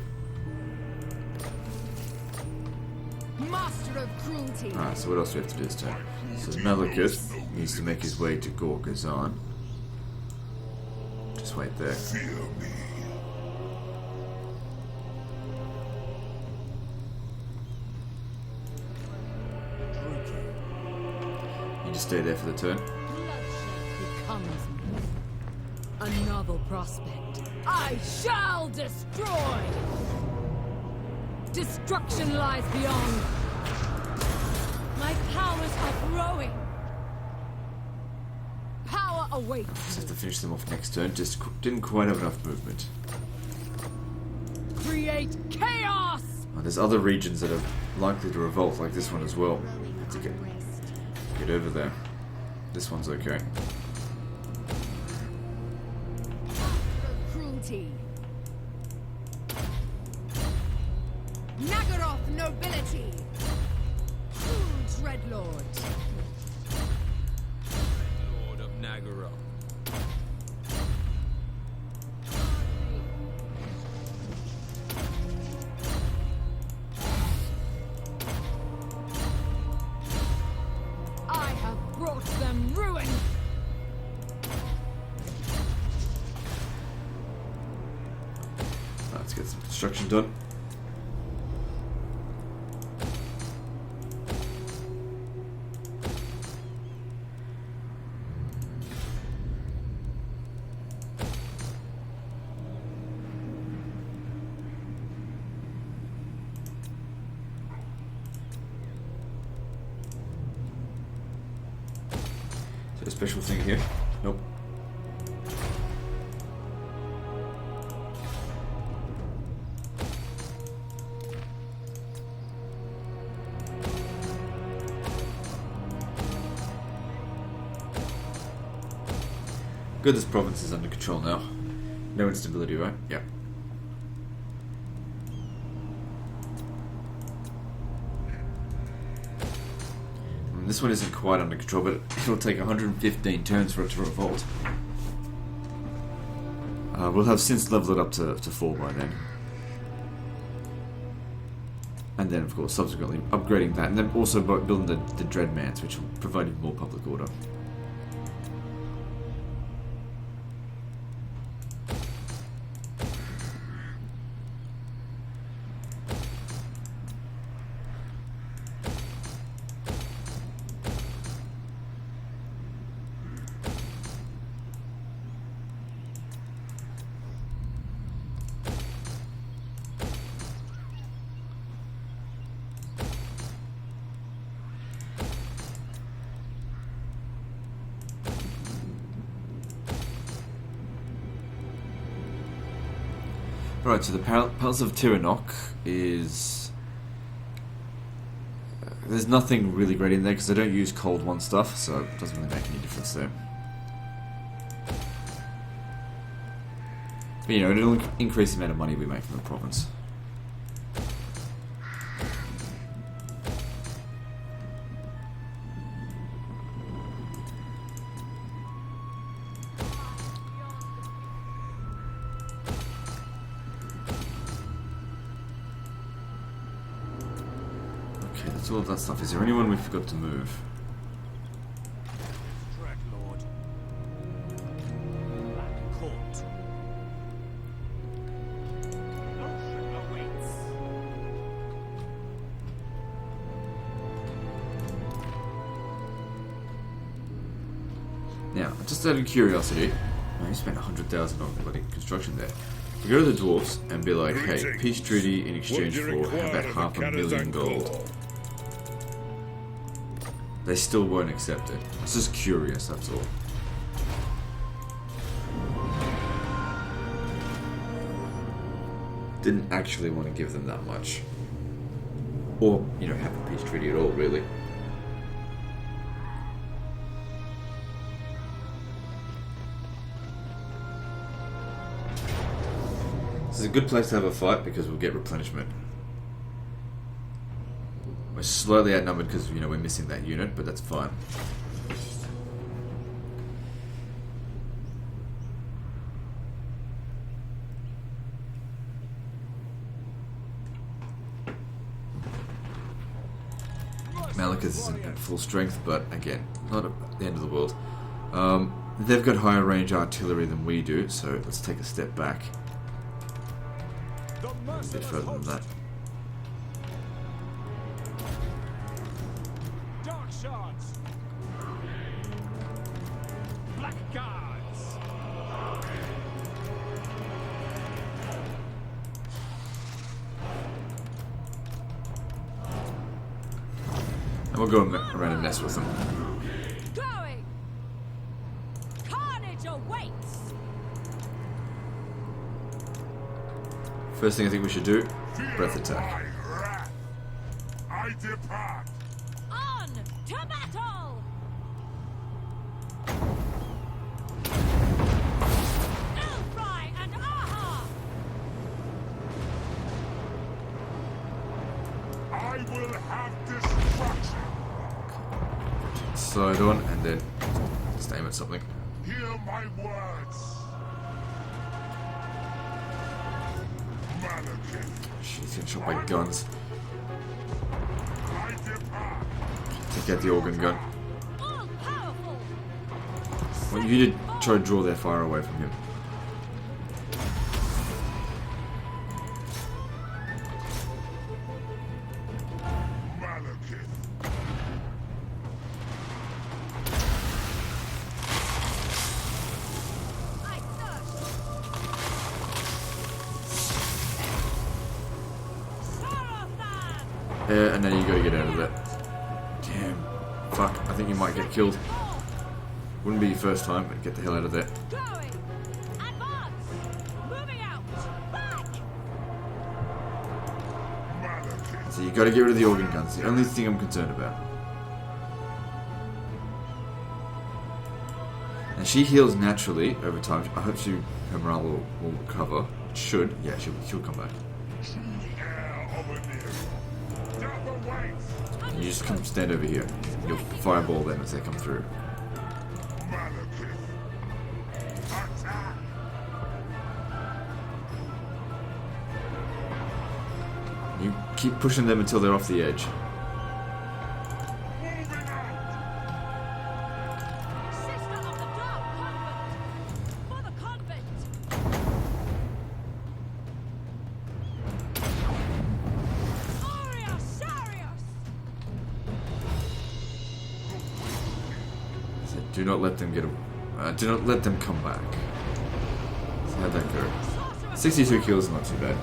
Master of cruelty. Alright, so what else do we have to do this time? So Malekith needs to make his way to Gorgazan. Just wait there. Fear me. You just stay there for the turn. Bloodshed becomes me. A novel prospect. I shall destroy! Destruction lies beyond. My powers are growing. Power awaits. Just have to finish them off next turn. Just didn't quite have enough movement. Create chaos! Oh, there's other regions that are likely to revolt, like this one as well. Growing Have to get unrest. over there. This one's okay. Cruelty. Nagaroth nobility. True Dreadlord. Lord of Nagara. I have brought them ruin! Let's get some construction done. Is there a special thing here? Nope. Good, this province is under control now. No instability, right? Yeah. This one isn't quite under control, but it'll take 115 turns for it to revolt. We'll have since leveled it up to 4 by then. And then, of course, subsequently upgrading that, and then also building the Dreadmans, which will provide you more public order. Right, so the Palace of Tiranoc is... there's nothing really great in there because I don't use Cold One stuff, so it doesn't really make any difference there. But you know, it'll increase the amount of money we make from the province. Okay, that's all of that stuff. Is there anyone we forgot to move? Dreadlord. Black Court. Ocean awaits. Now, just out of curiosity, I spent 100,000 on bloody construction there. We go to the dwarfs and be like, hey, peace treaty in exchange for how about $500,000 gold. They still won't accept it. It's just curious, that's all. Didn't actually want to give them that much. Or, you know, have a peace treaty at all, really. This is a good place to have a fight because we'll get replenishment. We're slightly outnumbered because, you know, we're missing that unit, but that's fine. Malekith isn't at full strength, but again, not at the end of the world. They've got higher range artillery than we do, so let's take a step back. The A bit merciless further than host. that. Dark shards. Black guards. And we'll go around and mess with them. Going! Carnage awaits! First thing I think we should do, breath attack. My wrath. I depart. On to battle! Elfry and Aha! I will have destruction. Slide on and then just aim at something. Hear my words. Malekith. She's getting shot by guns. I depart. Take out the organ gun. All powerful! I want you to try to draw their fire away from him. Malekith. I thirst! Sarathan! Yeah, and now you gotta get out of that. Damn. Fuck, I think you might get killed. Wouldn't be your first time, but get the hell out of there. Going! Advance! Moving out! Back! Malekith. So you gotta get rid of the organ guns. The only thing I'm concerned about. And she heals naturally over time. I hope her morale will recover. It should. Yeah, she'll come back. Heir of Anir. Death awaits. And you just come stand over here. You'll fireball them as they come through. Malekith. Attack. You keep pushing them until they're off the edge. Moving out. Sister of the Dark Convent! For the convent! Aurea Sarius! So do not let them do not let them come back. So how'd that go? Sorcerer 62 kills is not too bad.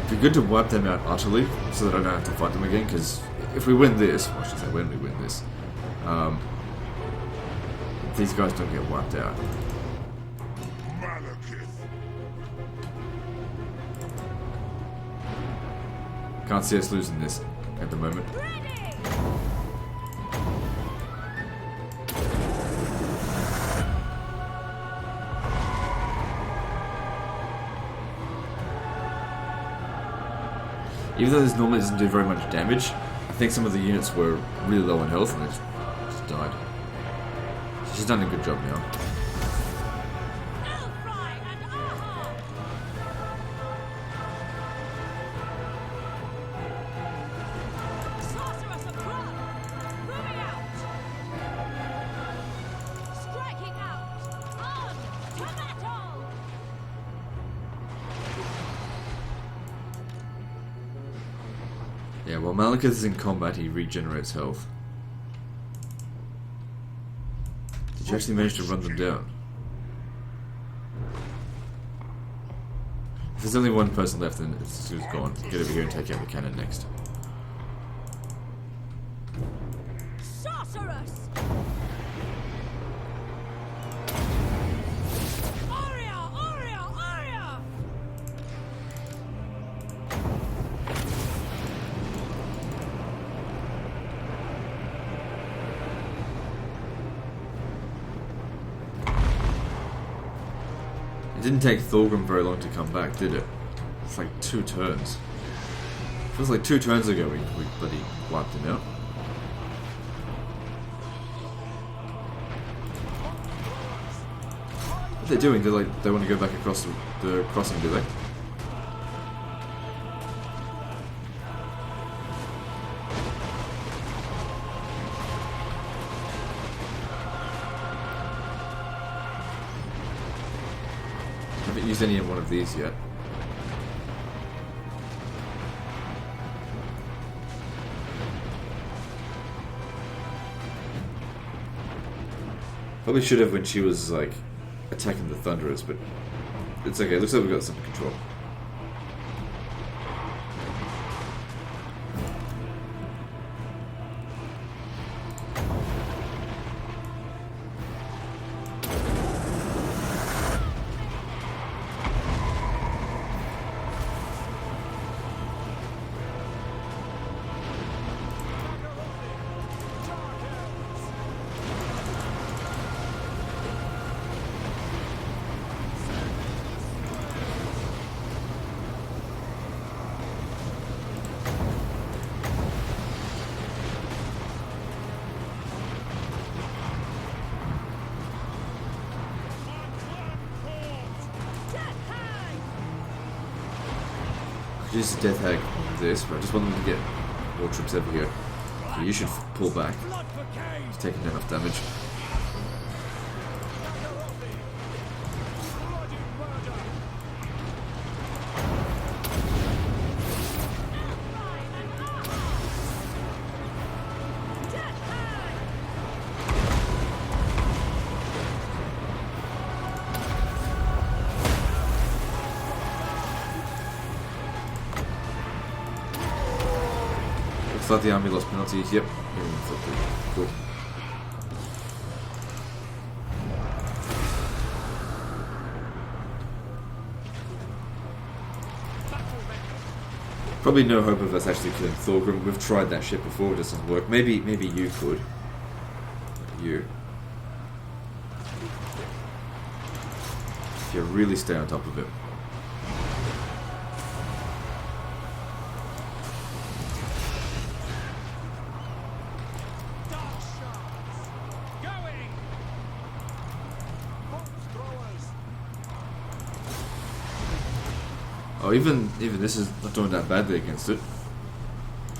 It'd be good to wipe them out utterly, so that I don't have to fight them again, because if we win this, well, I should say when we win this, these guys don't get wiped out. Malekith. Can't see us losing this at the moment. ready! Even though this normally doesn't do very much damage, I think some of the units were really low on health and they just died. She's done a good job now. Elfry and Aha! Sorceress of blood! Moving out! Striking out! On to battle! Yeah, while Malekith is in combat, he regenerates health. Did you actually manage to run them down? If there's only one person left, then it's gone. Get over here and take out the cannon next. Sorceress! Aurea! Aurea! Aurea! It didn't take Thorgrim very long to come back, did it? It's like 2 turns. Feels like 2 turns ago we bloody wiped him out. What they're doing? They want to go back across the crossing, do they? I haven't used any of one of these yet. Probably should have when she was like attacking the Thunderers, but it's okay. Looks like we've got some control. Use the Death Hag on this, but I just want them to get more troops over here. So you should pull back. He's taking enough damage. Thought the army lost penalties. Yep. Cool. Probably no hope of us actually killing Thorgrim. We've tried that shit before. It doesn't work. Maybe you could. You. If you really stay on top of it. Oh, even this is not doing that badly against it.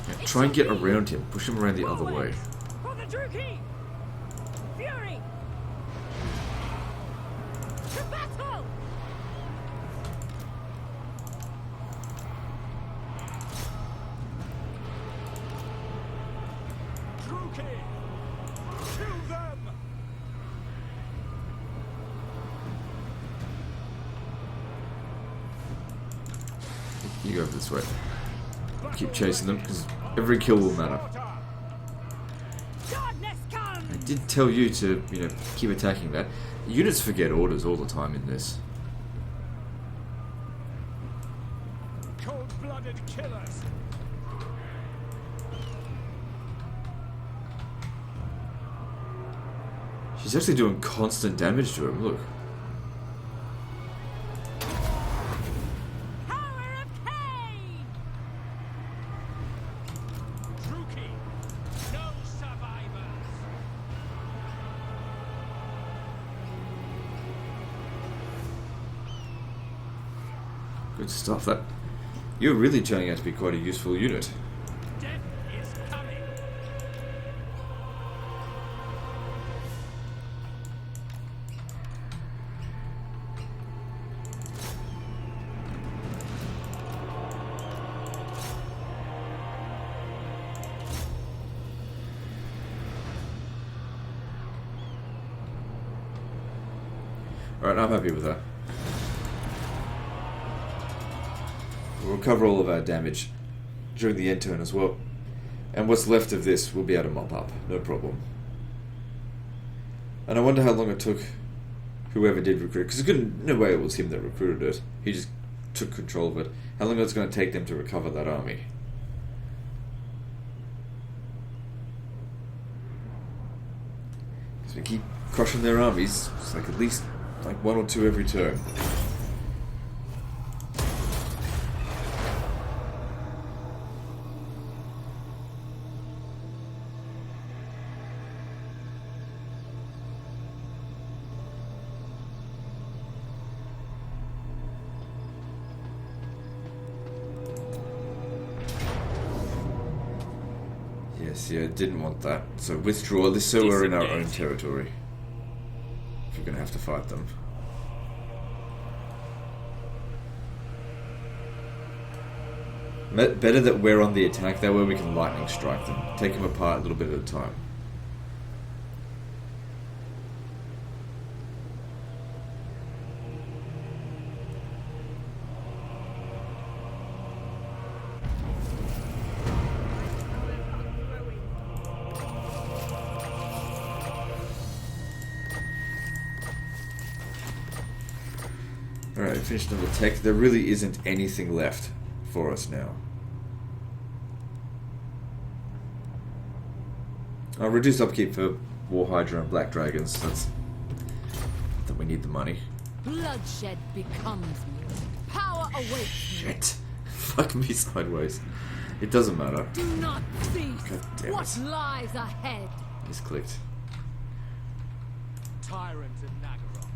Yeah, try and get around him. Push him around the other way. For the Druki! Fury! To battle! Druki! Kill them! You go this way. Keep chasing them, because every kill will matter. Darkness comes! I did tell you to, keep attacking that. Units forget orders all the time in this. Cold-blooded killers! She's actually doing constant damage to him, look. Good stuff. That you're really turning out to be quite a useful unit. Death is coming! Alright, I'm happy with that. We'll recover all of our damage during the end turn as well. And what's left of this we'll be able to mop up, no problem. And I wonder how long it took whoever did recruit, because no way it was him that recruited it. He just took control of it. How long it's going to take them to recover that army? Because we keep crushing their armies. It's like at least like 1 or 2 every turn. see, I didn't want that. So withdraw. This so we're in our own territory. If you're gonna have to fight them. Better that we're on the attack, that way we can lightning strike them. Take them apart a little bit at a time. Alright, finished another tech. There really isn't anything left for us now. I'll reduce upkeep for War Hydra and Black Dragons. That's that we need the money. Bloodshed becomes me. Power awaits me. Shit. Fuck me sideways. It doesn't matter. Do not cease. God damn What it. lies ahead? Just clicked. Tyrant of Nagaroth.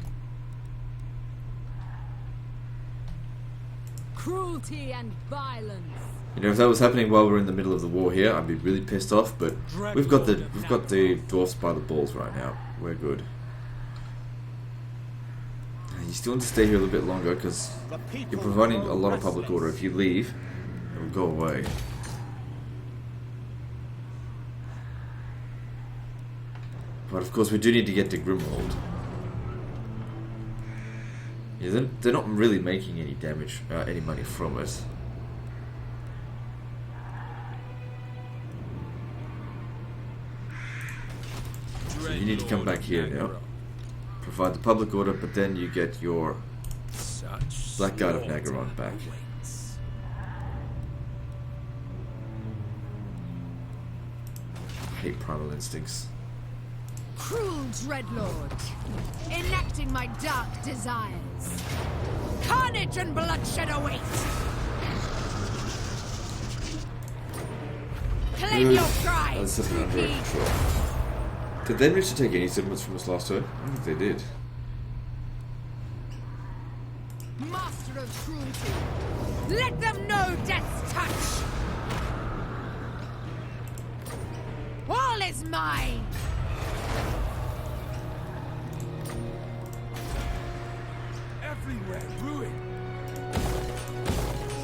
Cruelty and violence. You know, if that was happening while we're in the middle of the war here, I'd be really pissed off. But we've got the dwarfs by the balls right now. We're good. You still need to stay here a little bit longer because you're providing a lot of public order. If you leave, it will go away. But of course, we do need to get to Grimwald. Yeah, they're not really making any damage, any money from it. So you need to come back here now. Provide the public order, but then you get your Blackguard of Nagaroth back. I hate primal instincts. Cruel Dreadlord, enacting my dark desires. Carnage and bloodshed await. Claim your prize. That's something under control. Did they manage to take any settlements from us last turn? I don't think they did. Master of cruelty, let them know death's touch. All is mine. Everywhere ruin.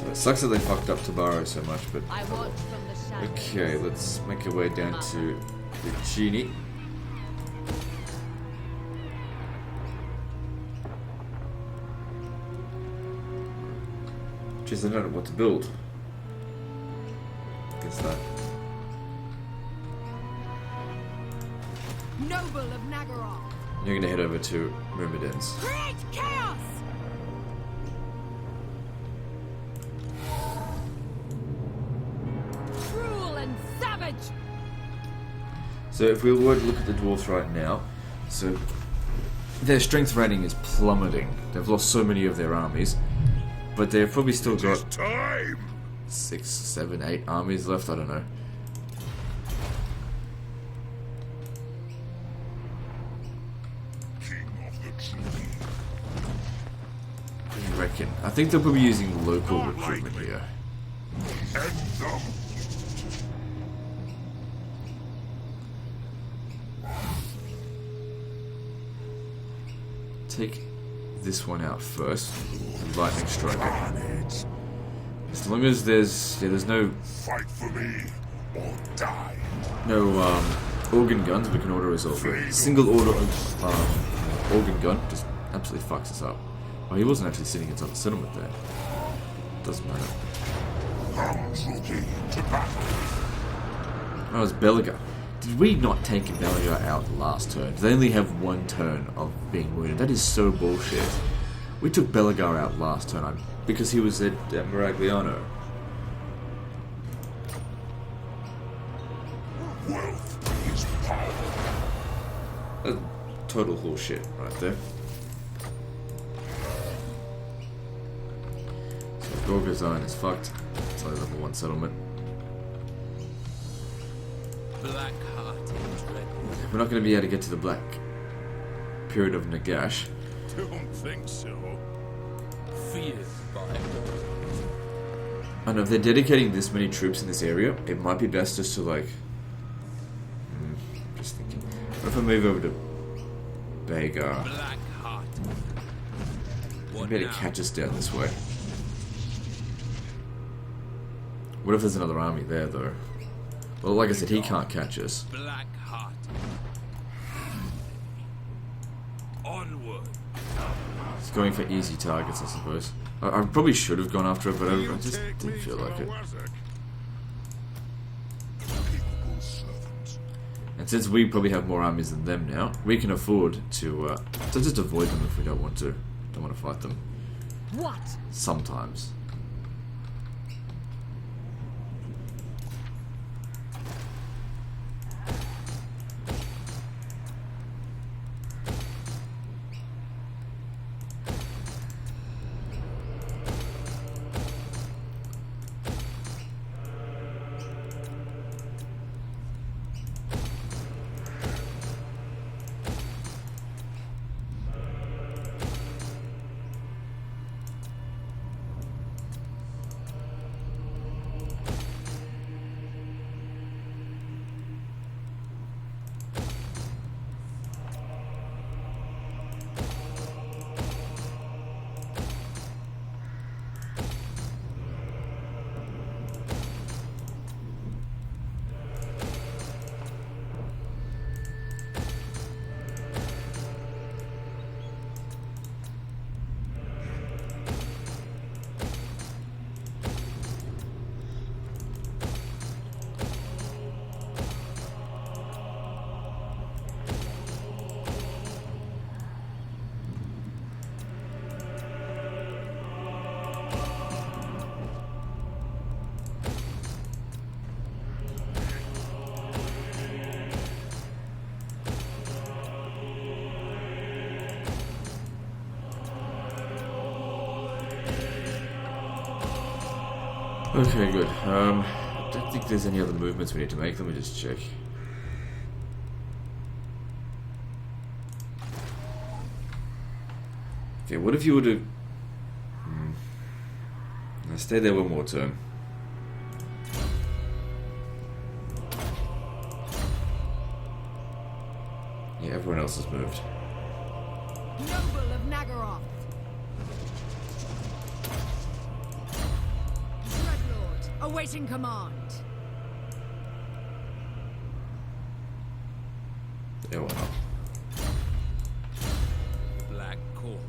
So it sucks that they fucked up Tabaro so much, but I watch from the shadows. okay, let's make our way down to the genie. Jeez, I don't know what to build. Guess that. Noble of Nagaroth, You're gonna head over to Myrmidons. create chaos. Cruel and savage. So if we were to look at the dwarves right now, so their strength rating is plummeting. They've lost so many of their armies, but they've probably still got Time. 6, 7, 8 armies left. I don't know. King of the tree. What do you reckon? I think they'll probably be using local recruitment here. End them. Take this one out first. Lightning strike. Carnage. As long as there's no Fight for me or die. organ guns, we can auto resolve it. Single order organ gun just absolutely fucks us up. Oh, he wasn't actually sitting inside the settlement there. Doesn't matter. Comes rookie to battle. Oh, it's Belagar. Did we not take Belagar out last turn? They only have one turn of being wounded. That is so bullshit. We took Belagar out last turn because he was at Miragliano. Wealth is power. That's total bullshit right there. So Gorgazine is fucked. It's only level 1 settlement. Black-hearted dread. We're not going to be able to get to the black period of Nagash. Don't think so. Feared by all. I know if they're dedicating this many troops in this area, it might be best just to like if I move over to Bagar, Black heart. What maybe to now? catch us down this way. What if there's another army there, though? Well, like I said, he can't catch us. Black heart. Onward. He's going for easy targets, I suppose. I probably should have gone after it, but I just Take didn't me feel for like a it. wazzock. Capable servant. And since we probably have more armies than them now, we can afford to just avoid them if we don't want to. Don't want to fight them. What? Sometimes. Okay, good. I don't think there's any other movements we need to make. Let me just check. Okay, what if you were to... Now stay there one more turn. Yeah, everyone else has moved. Noble of Nagaroth. Dreadlord, awaiting command. Yeah, why not? Black court.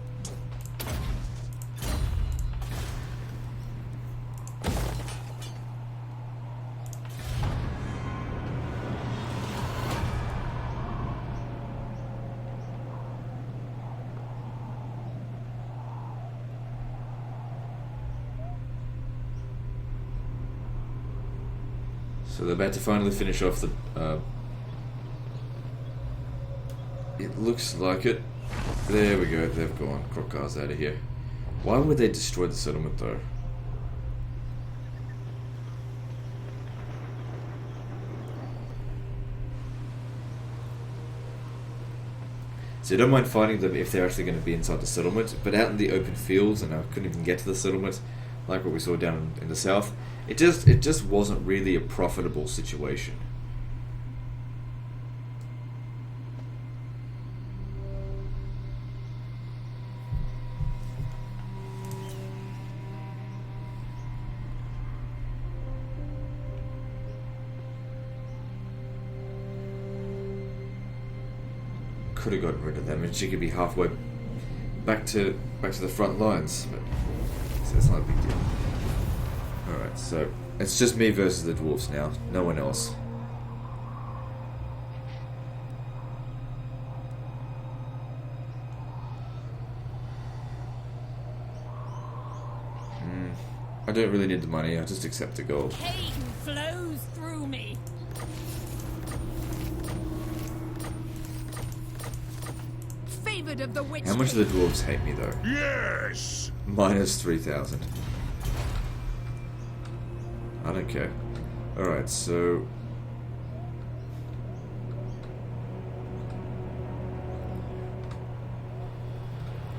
So they're about to finally finish off the... it looks like it. There we go, they've gone. Krokar's out of here. Why would they destroy the settlement though? So I don't mind fighting them if they're actually going to be inside the settlement, but out in the open fields, and I couldn't even get to the settlement, like what we saw down in the south, it just wasn't really a profitable situation. Could have gotten rid of them, and she could be halfway back to the front lines, but so it's not a big deal. Alright, so it's just me versus the dwarfs now, no one else. I don't really need the money, I'll just accept the gold. Pain flows through me. Favored of the witch. How much do the dwarves hate me though? Yes! Minus 3,000. I don't care. Alright, so...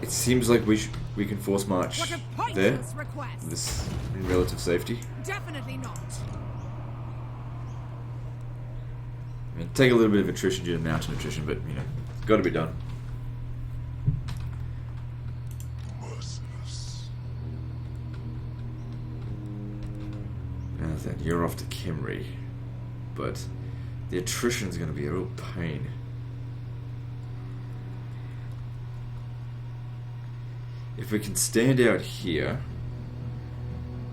it seems like we can force march What a there. pointless request. This in relative safety. Definitely not. I mean, take a little bit of attrition due to mountain attrition, but you know, it's got to be done. Merciless. Then you're off to Kimry, but the attrition's going to be a real pain. If we can stand out here,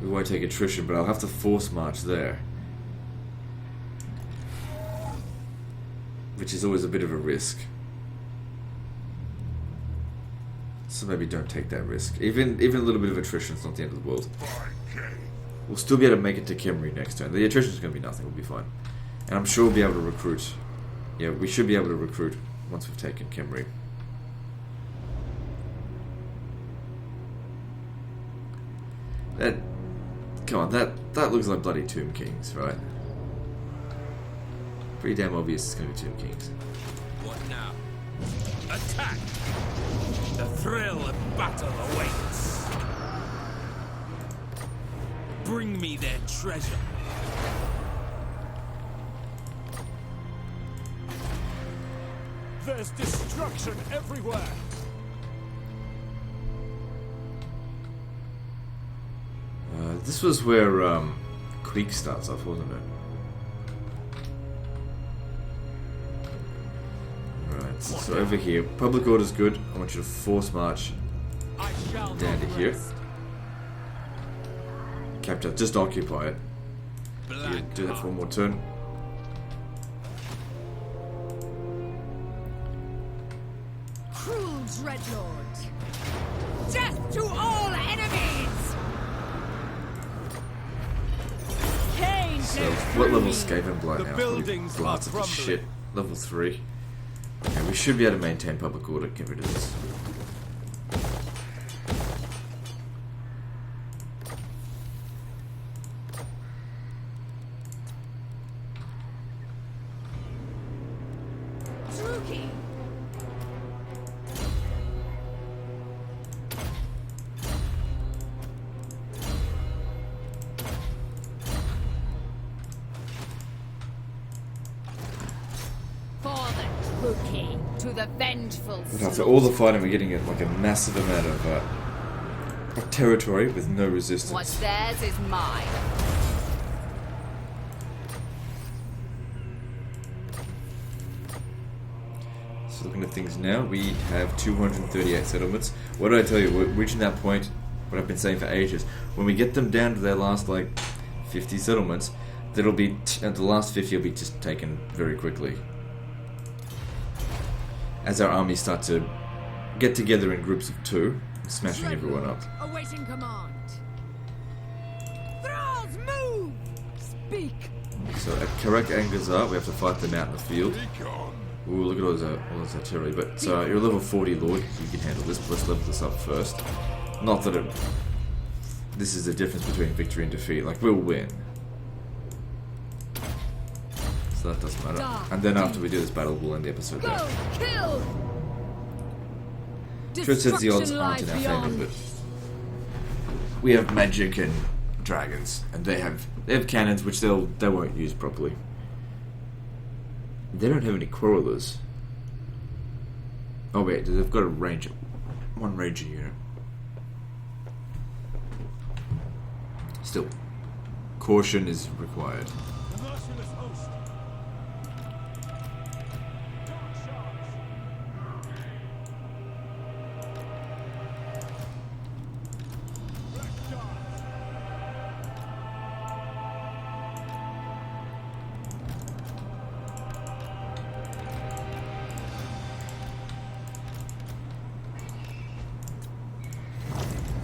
we won't take attrition, but I'll have to force march there, which is always a bit of a risk. So maybe don't take that risk. Even a little bit of attrition is not the end of the world. We'll still be able to make it to Kimry next turn. The attrition is going to be nothing. We'll be fine. And I'm sure we'll be able to recruit. Yeah, we should be able to recruit once we've taken Kimry. Come on, that looks like bloody Tomb Kings, right? Pretty damn obvious it's going to be Tomb Kings. What now? Attack! The thrill of battle awaits. Bring me their treasure. There's destruction everywhere. This was where Creek starts off, wasn't it? Right, so over here, public order's good. I want you to force march down to here. Capture, just occupy it. Yeah, do that for one more turn. Cruel dreadlord! Death to all enemies! So, what level is Skaven Blight now? buildings Lots are of shit. Level 3. Okay, we should be able to maintain public order. Get rid of this. Druki! To the vengeful But after all the fighting, we're getting like a massive amount of territory with no resistance. What's theirs is mine. So looking at things now, we have 238 settlements. What did I tell you? We're reaching that point, what I've been saying for ages. When we get them down to their last like 50 settlements, that'll be the last 50 will be just taken very quickly. As our armies start to get together in groups of 2, smashing everyone up. Awaiting command. Thralls, move! Speak! So at Karak and Gazar, we have to fight them out in the field. Ooh, look at all this artillery. But you're level 40, Lord. You can handle this. Let's level this up first. Not that this is the difference between victory and defeat. Like, we'll win. So that doesn't matter. And then after we do this battle, we'll end the episode there. Go! Kill! Sure, it says the odds aren't in our favour, but we have magic and dragons, and they have cannons which they won't use properly. They don't have any quarrelers. Oh wait, they've got one ranger unit. Still, caution is required.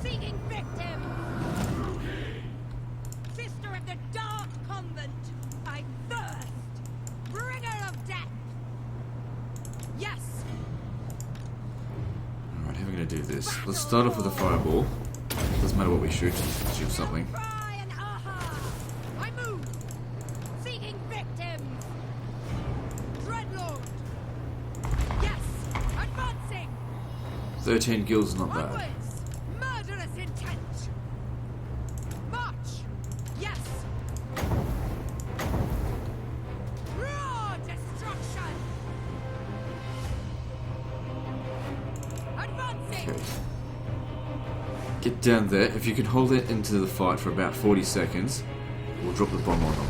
Seeking victim! Sister of the Dark Convent! I thirst! Bringer of death! Yes! Alright, how are we going to do this? Let's start off with a fireball. Doesn't matter what we shoot, just shoot something. Cry and aha! I move! Seeking victims! Dreadlord! Yes! Advancing! 13 kills, not bad. Onwards! Murderous intent! March! Yes! Raw destruction! Get down there. If you can hold it into the fight for about 40 seconds, we'll drop the bomb on them.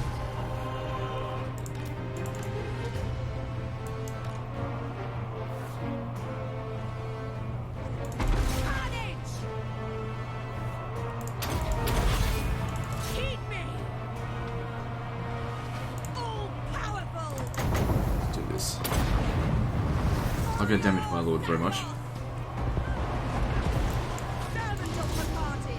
Carnage! Heed me! All powerful! Let's do this. I'll get damage, my lord, very much. Servant of the party!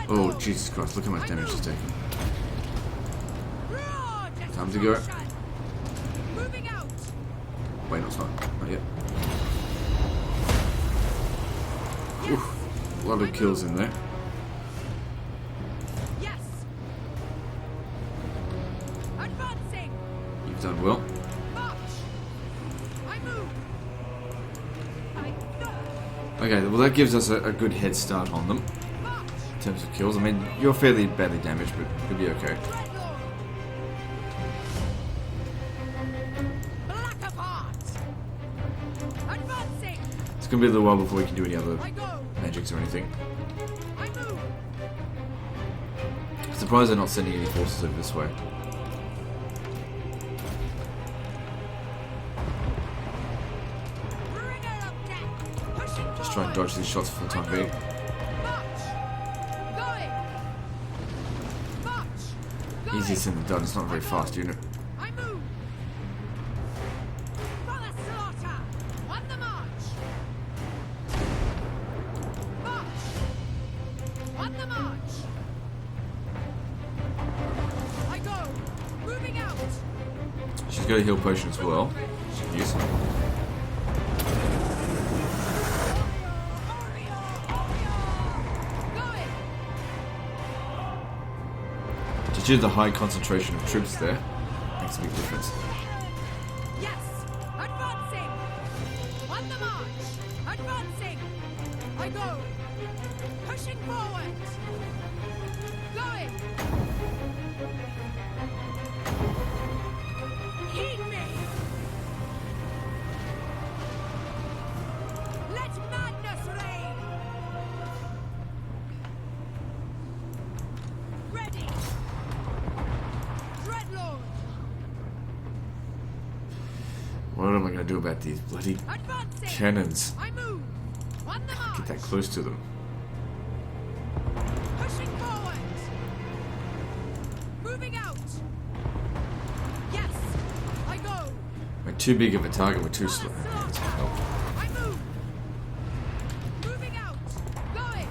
Oh, Jesus Christ, look how much damage he's taking. Time to go. Moving out! Wait, no, it's not. Not yet. Oof, a lot of kills in there. Yes! Advancing! You've done well. March! I move! I go! Okay, well that gives us a good head start on them March! in terms of kills. I mean, you're fairly badly damaged, but you'll be okay. Dreadlord! Black of heart! Advancing! It's gonna be a little while before we can do any other I go! magics or anything. I move! I'm surprised they're not sending any forces over this way. Bringer of death! Pushing Just try and dodge these shots for the time being. March! Going! March! Going! Easier said than done, it's not a very fast unit. I move! For the slaughter! On the march! March! On the march! I go! Moving out! She's got a heal potion as well. She can use. Going! Just due to the high concentration of troops there, makes a big difference. Yes! Advancing! On the march! Advancing! I go! Pushing forward! Going! Heed me! Let madness reign! Ready! Dreadlord! What am I going to do about these bloody Advancing! cannons? I move! On the march! Get that close to them. Pushing forward! Moving out! Yes! I go! We're too big of a target, we're too For slow. the slaughter! I move! Moving out! Going!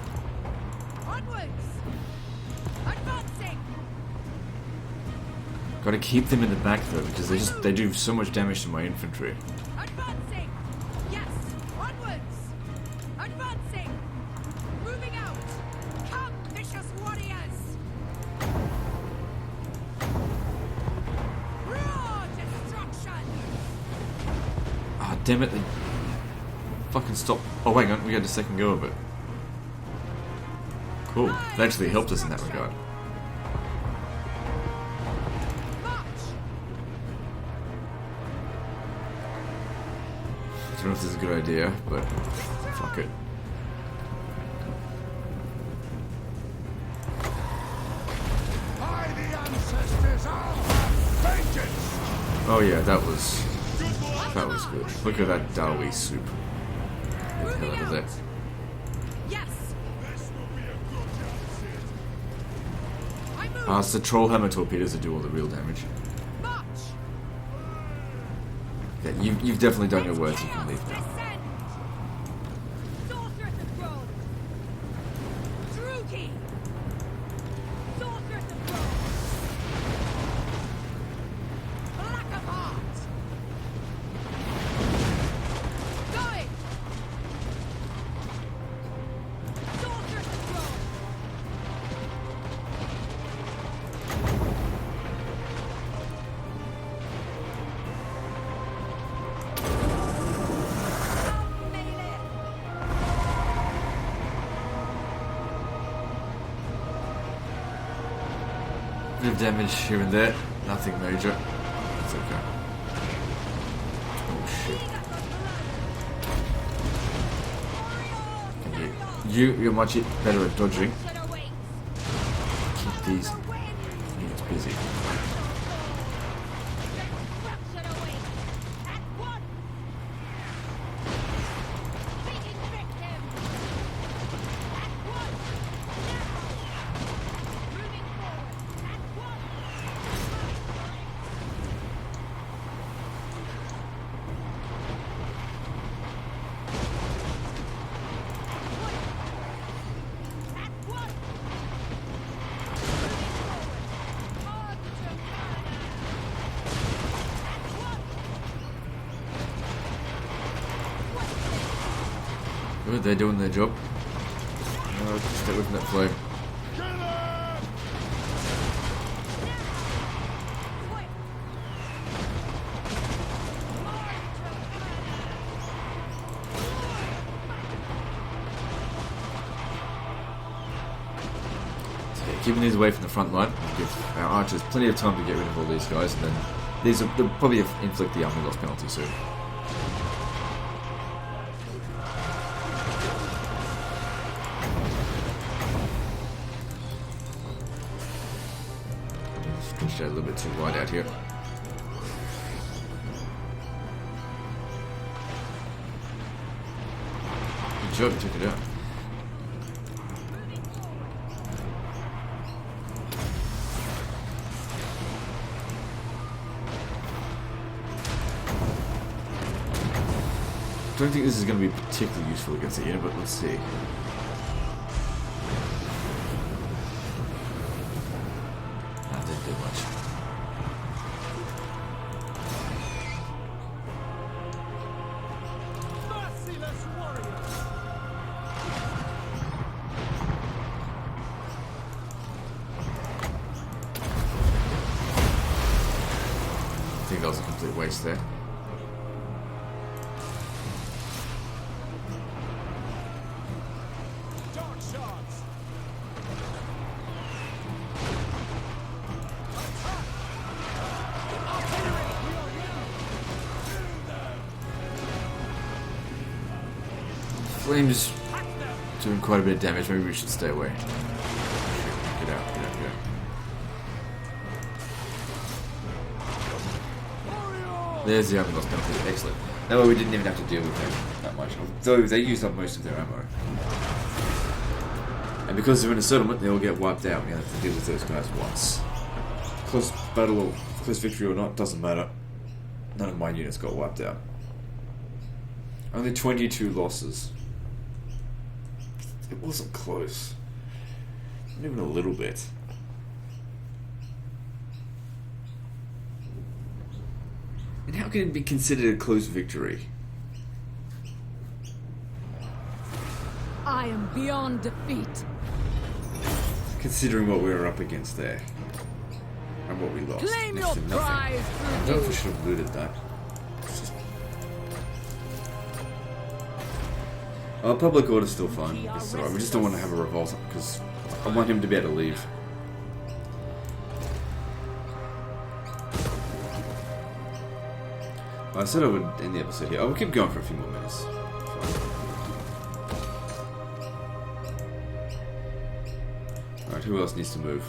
Onwards! Advancing! Got to keep them in the back though, because they do so much damage to my infantry. Advancing! Yes! Onwards! Advancing! Moving out! Come, vicious warriors! Raw destruction! Ah, damn it! They fucking stop. Oh, hang on, we had a second go of it. Cool. They actually helped us in that regard. March! I don't know if this is a good idea, but fuck it. By the ancestors, I'll have vengeance! Oh yeah, that was good. Look at that Dawi soup. Get the hell Moving out of there. out! Yes! This will be a good transit. I move! Ah, it's the Trollhammer torpedoes that do all the real damage. March! Yeah, you've definitely done your work. You can leave now. Descend! Sorcerer the throne! Druki! Sorcerer the throne! Black of heart! Going! Sorcerer the throne! Bit of damage here and there. Nothing major. That's okay. Oh shit. You're much better at dodging. Should await. Keep these units busy. Destruction awaits. At once. Beating victim. At once. Now. Moving forward. At once. At once. Moving forward. On to murder. At once. Good, they're doing their job. Stay away from that flame. So, yeah, keeping these away from the front line will give our archers plenty of time to get rid of all these guys, and then they'll probably inflict the army loss penalty soon. Stretched out a little bit too wide out here. Good job, you took it out. I don't think this is going to be particularly useful against the unit, but let's see. That didn't do much. Merciless warriors! I think that was a complete waste there. Dark shards! Flames doing quite a bit of damage. Maybe we should stay away. Get out, get out, get out. There's the army loss penalty. Excellent. That way we didn't even have to deal with them that much. Though they used up most of their ammo. And because they're in a settlement, they all get wiped out. We have to deal with those guys once. Close battle or close victory or not, doesn't matter. None of my units got wiped out. Only 22 losses. It wasn't close. Not even a little bit. And how can it be considered a close victory? I am beyond defeat. Considering what we were up against there. And what we lost. Claim Next your to nothing. prize I don't know through if we deed. should have looted that. It's just... public order's still fine. It's alright. We just don't want to have a revolt because I want him to be able to leave. I said I would end the episode here. I will keep going for a few more minutes. Alright, who else needs to move?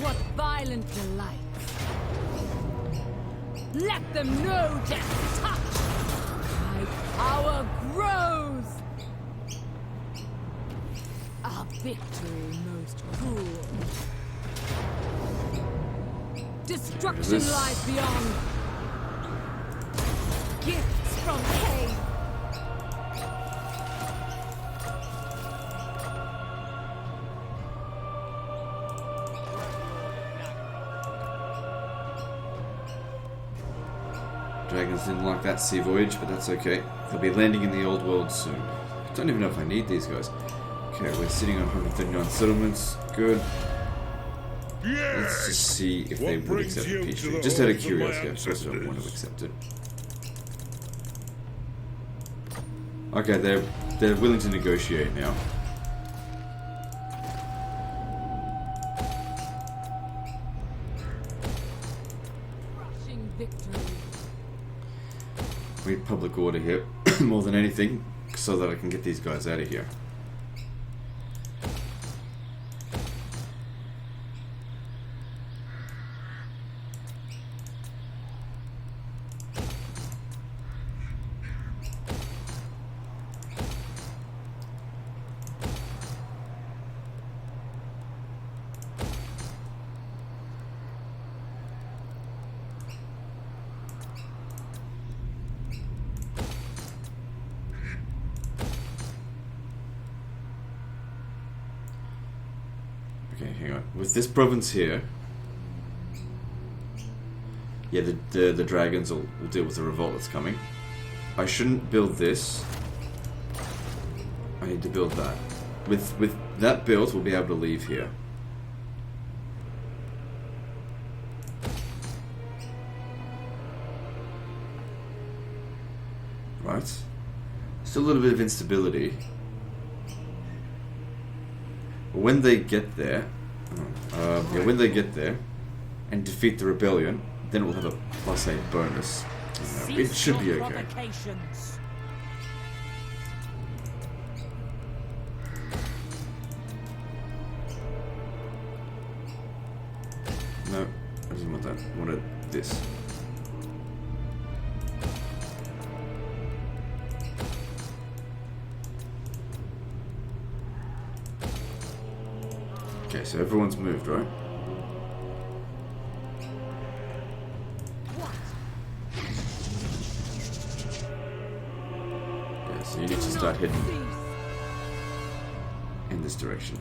What violent delight. Let them know death's touch. My power grows. Our victory most cruel. Destruction This- lies beyond. Gifts from pain. Dragons didn't like that sea voyage, but that's okay. They'll be landing in the old world soon. I don't even know if I need these guys. Okay, we're sitting on 139 settlements. Good. Let's just see if they What would brings accept you the peace to treaty. the Just out of halls of my curiosity, of course I don't want to ancestors? accept it. Okay, they're willing to negotiate now. Crushing victory. We need public order here more than anything, so that I can get these guys out of here. Okay, hang on. With this province here, yeah, the dragons will deal with the revolt that's coming. I shouldn't build this. I need to build that. With that built, we'll be able to leave here. Right. Still a little bit of instability. When they get there, when they get there and defeat the rebellion, then we'll have a +8 bonus. It should be okay. No, I didn't want that. I wanted this. Okay, so everyone's moved, right? Yeah, so you need to start heading in this direction.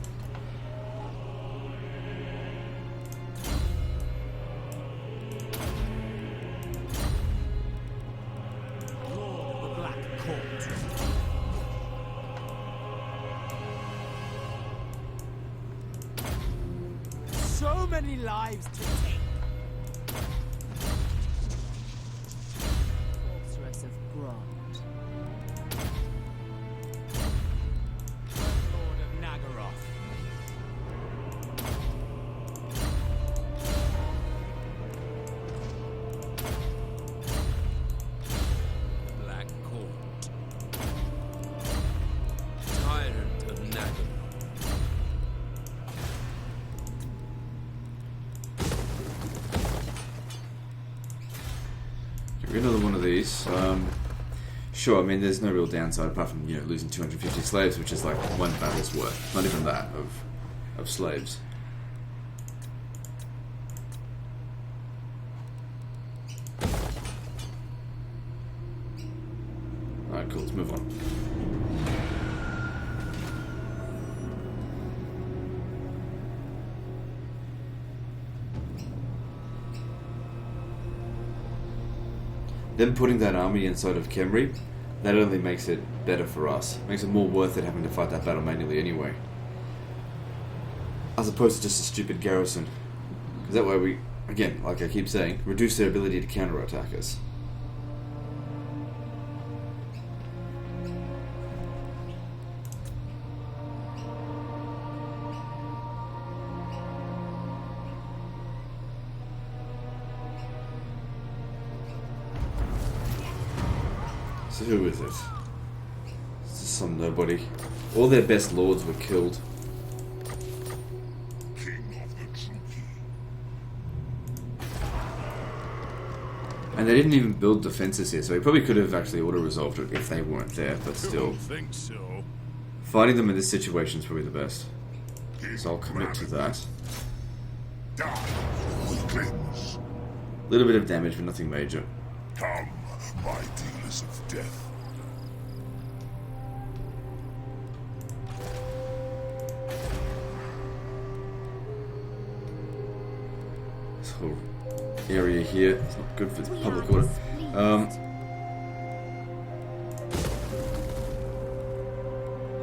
Lord of the Black Court. So many lives to take. Sorceress of Grant. Lord of Nagaroth. Black Court. Tyrant of Nagaroth. Another one of these. Sure, I mean, there's no real downside apart from, you know, losing 250 slaves, which is like one battle's worth. Not even that of slaves. Alright, cool, let's move on. Them putting that army inside of Khemri, that only makes it better for us. Makes it more worth it having to fight that battle manually anyway. As opposed to just a stupid garrison. Because that way we, again, like I keep saying, reduce their ability to counterattack us. So who is it? It's just some nobody. All their best lords were killed. King of the Druki. And they didn't even build defenses here, so he probably could have actually auto-resolved it if they weren't there, but still. Don't think so. Fighting them in this situation is probably the best. So I'll commit to that. Die, weaklings. A little bit of damage, but nothing major. Come, my dealers of death. This whole area here is not good for the public order.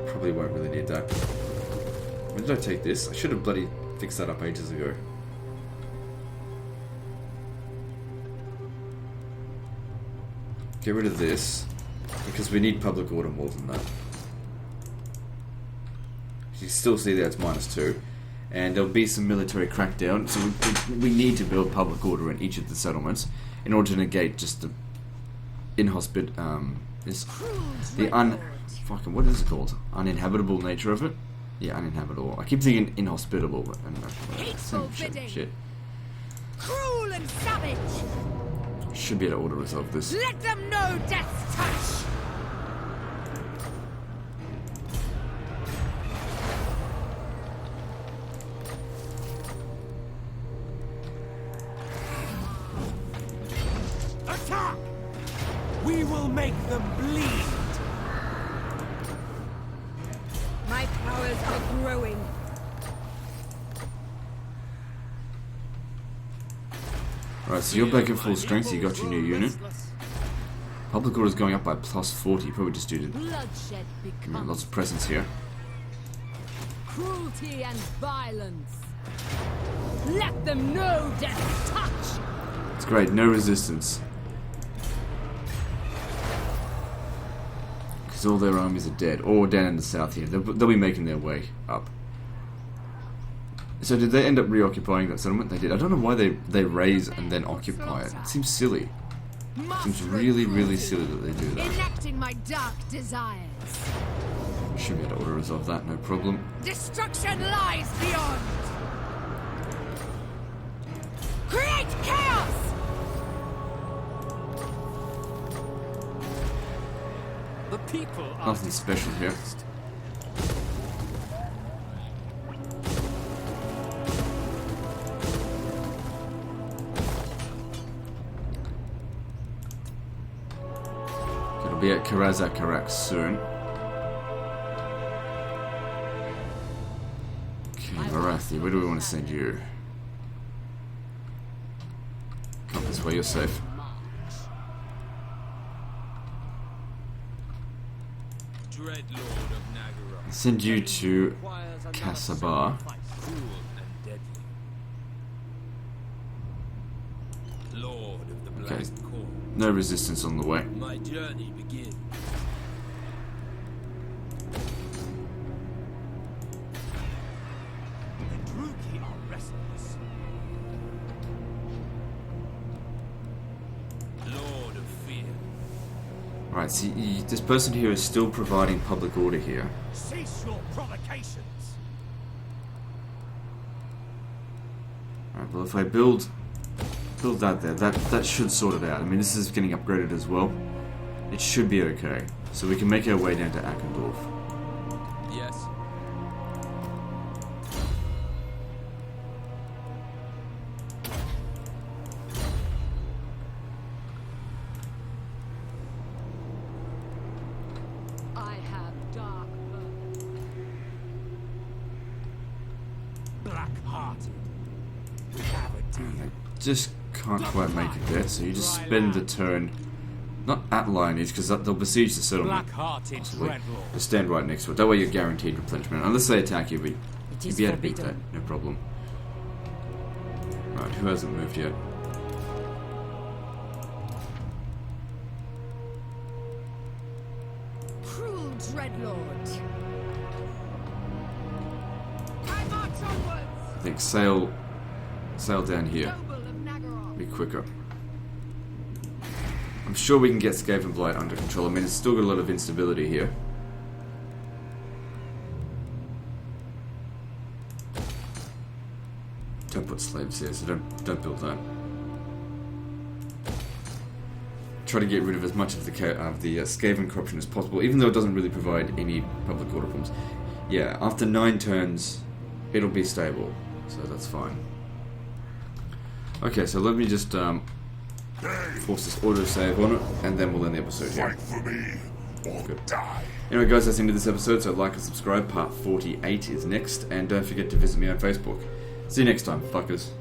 Probably won't really need that. When did I take this? I should have bloody fixed that up ages ago. Get rid of this, because we need public order more than that. You can still see that it's -2, and there'll be some military crackdown, so we need to build public order in each of the settlements in order to negate just the is the fucking, what is it called? Uninhabitable nature of it? Yeah, uninhabitable. I keep thinking inhospitable, but I don't know. Same shit. Cruel and savage! Should be able to auto-resolve this. Let them know death's touch! Attack! We will make them bleed. My powers are growing. Alright, so you're back at full strength, so you got your new unit. Public order's going up by plus 40, probably just due to Bloodshed becomes lots of presence here. cruelty and violence. Let them know death's touch. It's great, no resistance. Because all their armies are dead, or down in the south here. They'll be making their way up. So did they end up reoccupying that settlement? They did. I don't know why they raise and then occupy it. It seems silly. It seems really, really silly that they do that. Enacting my dark desires. Should be able to auto-resolve that, no problem. Destruction lies beyond. Create chaos! The people are Nothing special here. It'll be at Karazakarak soon. Okay, Marathi, where do we want to send you? Come this way, you're safe. Dread Lord of Nagaroth. Send you to Kasabar. Cruel and deadly. Lord of the Black Okay. Court. No resistance on the way. My journey begins. The Druki are restless. Lord of Fear. Right, see, this person here is still providing public order here. Cease your provocations. Alright, well if I build that there, that should sort it out. I mean, this is getting upgraded as well. It should be okay. So we can make our way down to Akendorf. Yes. I have dark purpose. Black-hearted. We have a deal. Just can't quite make it there, so you just spend the turn, not at Lineage, because they'll besiege the settlement. Black-hearted Possibly. dreadlord. Just stand right next to it. That way you're guaranteed replenishment. Unless they attack you, but you'll be able to beat that, no problem. Right, who hasn't moved yet? Cruel dreadlord. I march onwards. I think sail down here. Noble of Nagaroth. Be quicker. I'm sure we can get Skaven Blight under control. I mean, it's still got a lot of instability here. Don't put slaves here, so don't build that. Try to get rid of as much of the Skaven corruption as possible, even though it doesn't really provide any public order problems. Yeah, after 9 turns, it'll be stable, so that's fine. Okay, so let me just force this autosave on it, and then we'll end the episode here. Fight for me or Good. die. Anyway guys, that's the end of this episode, so like and subscribe. Part 48 is next, and don't forget to visit me on Facebook. See you next time, fuckers.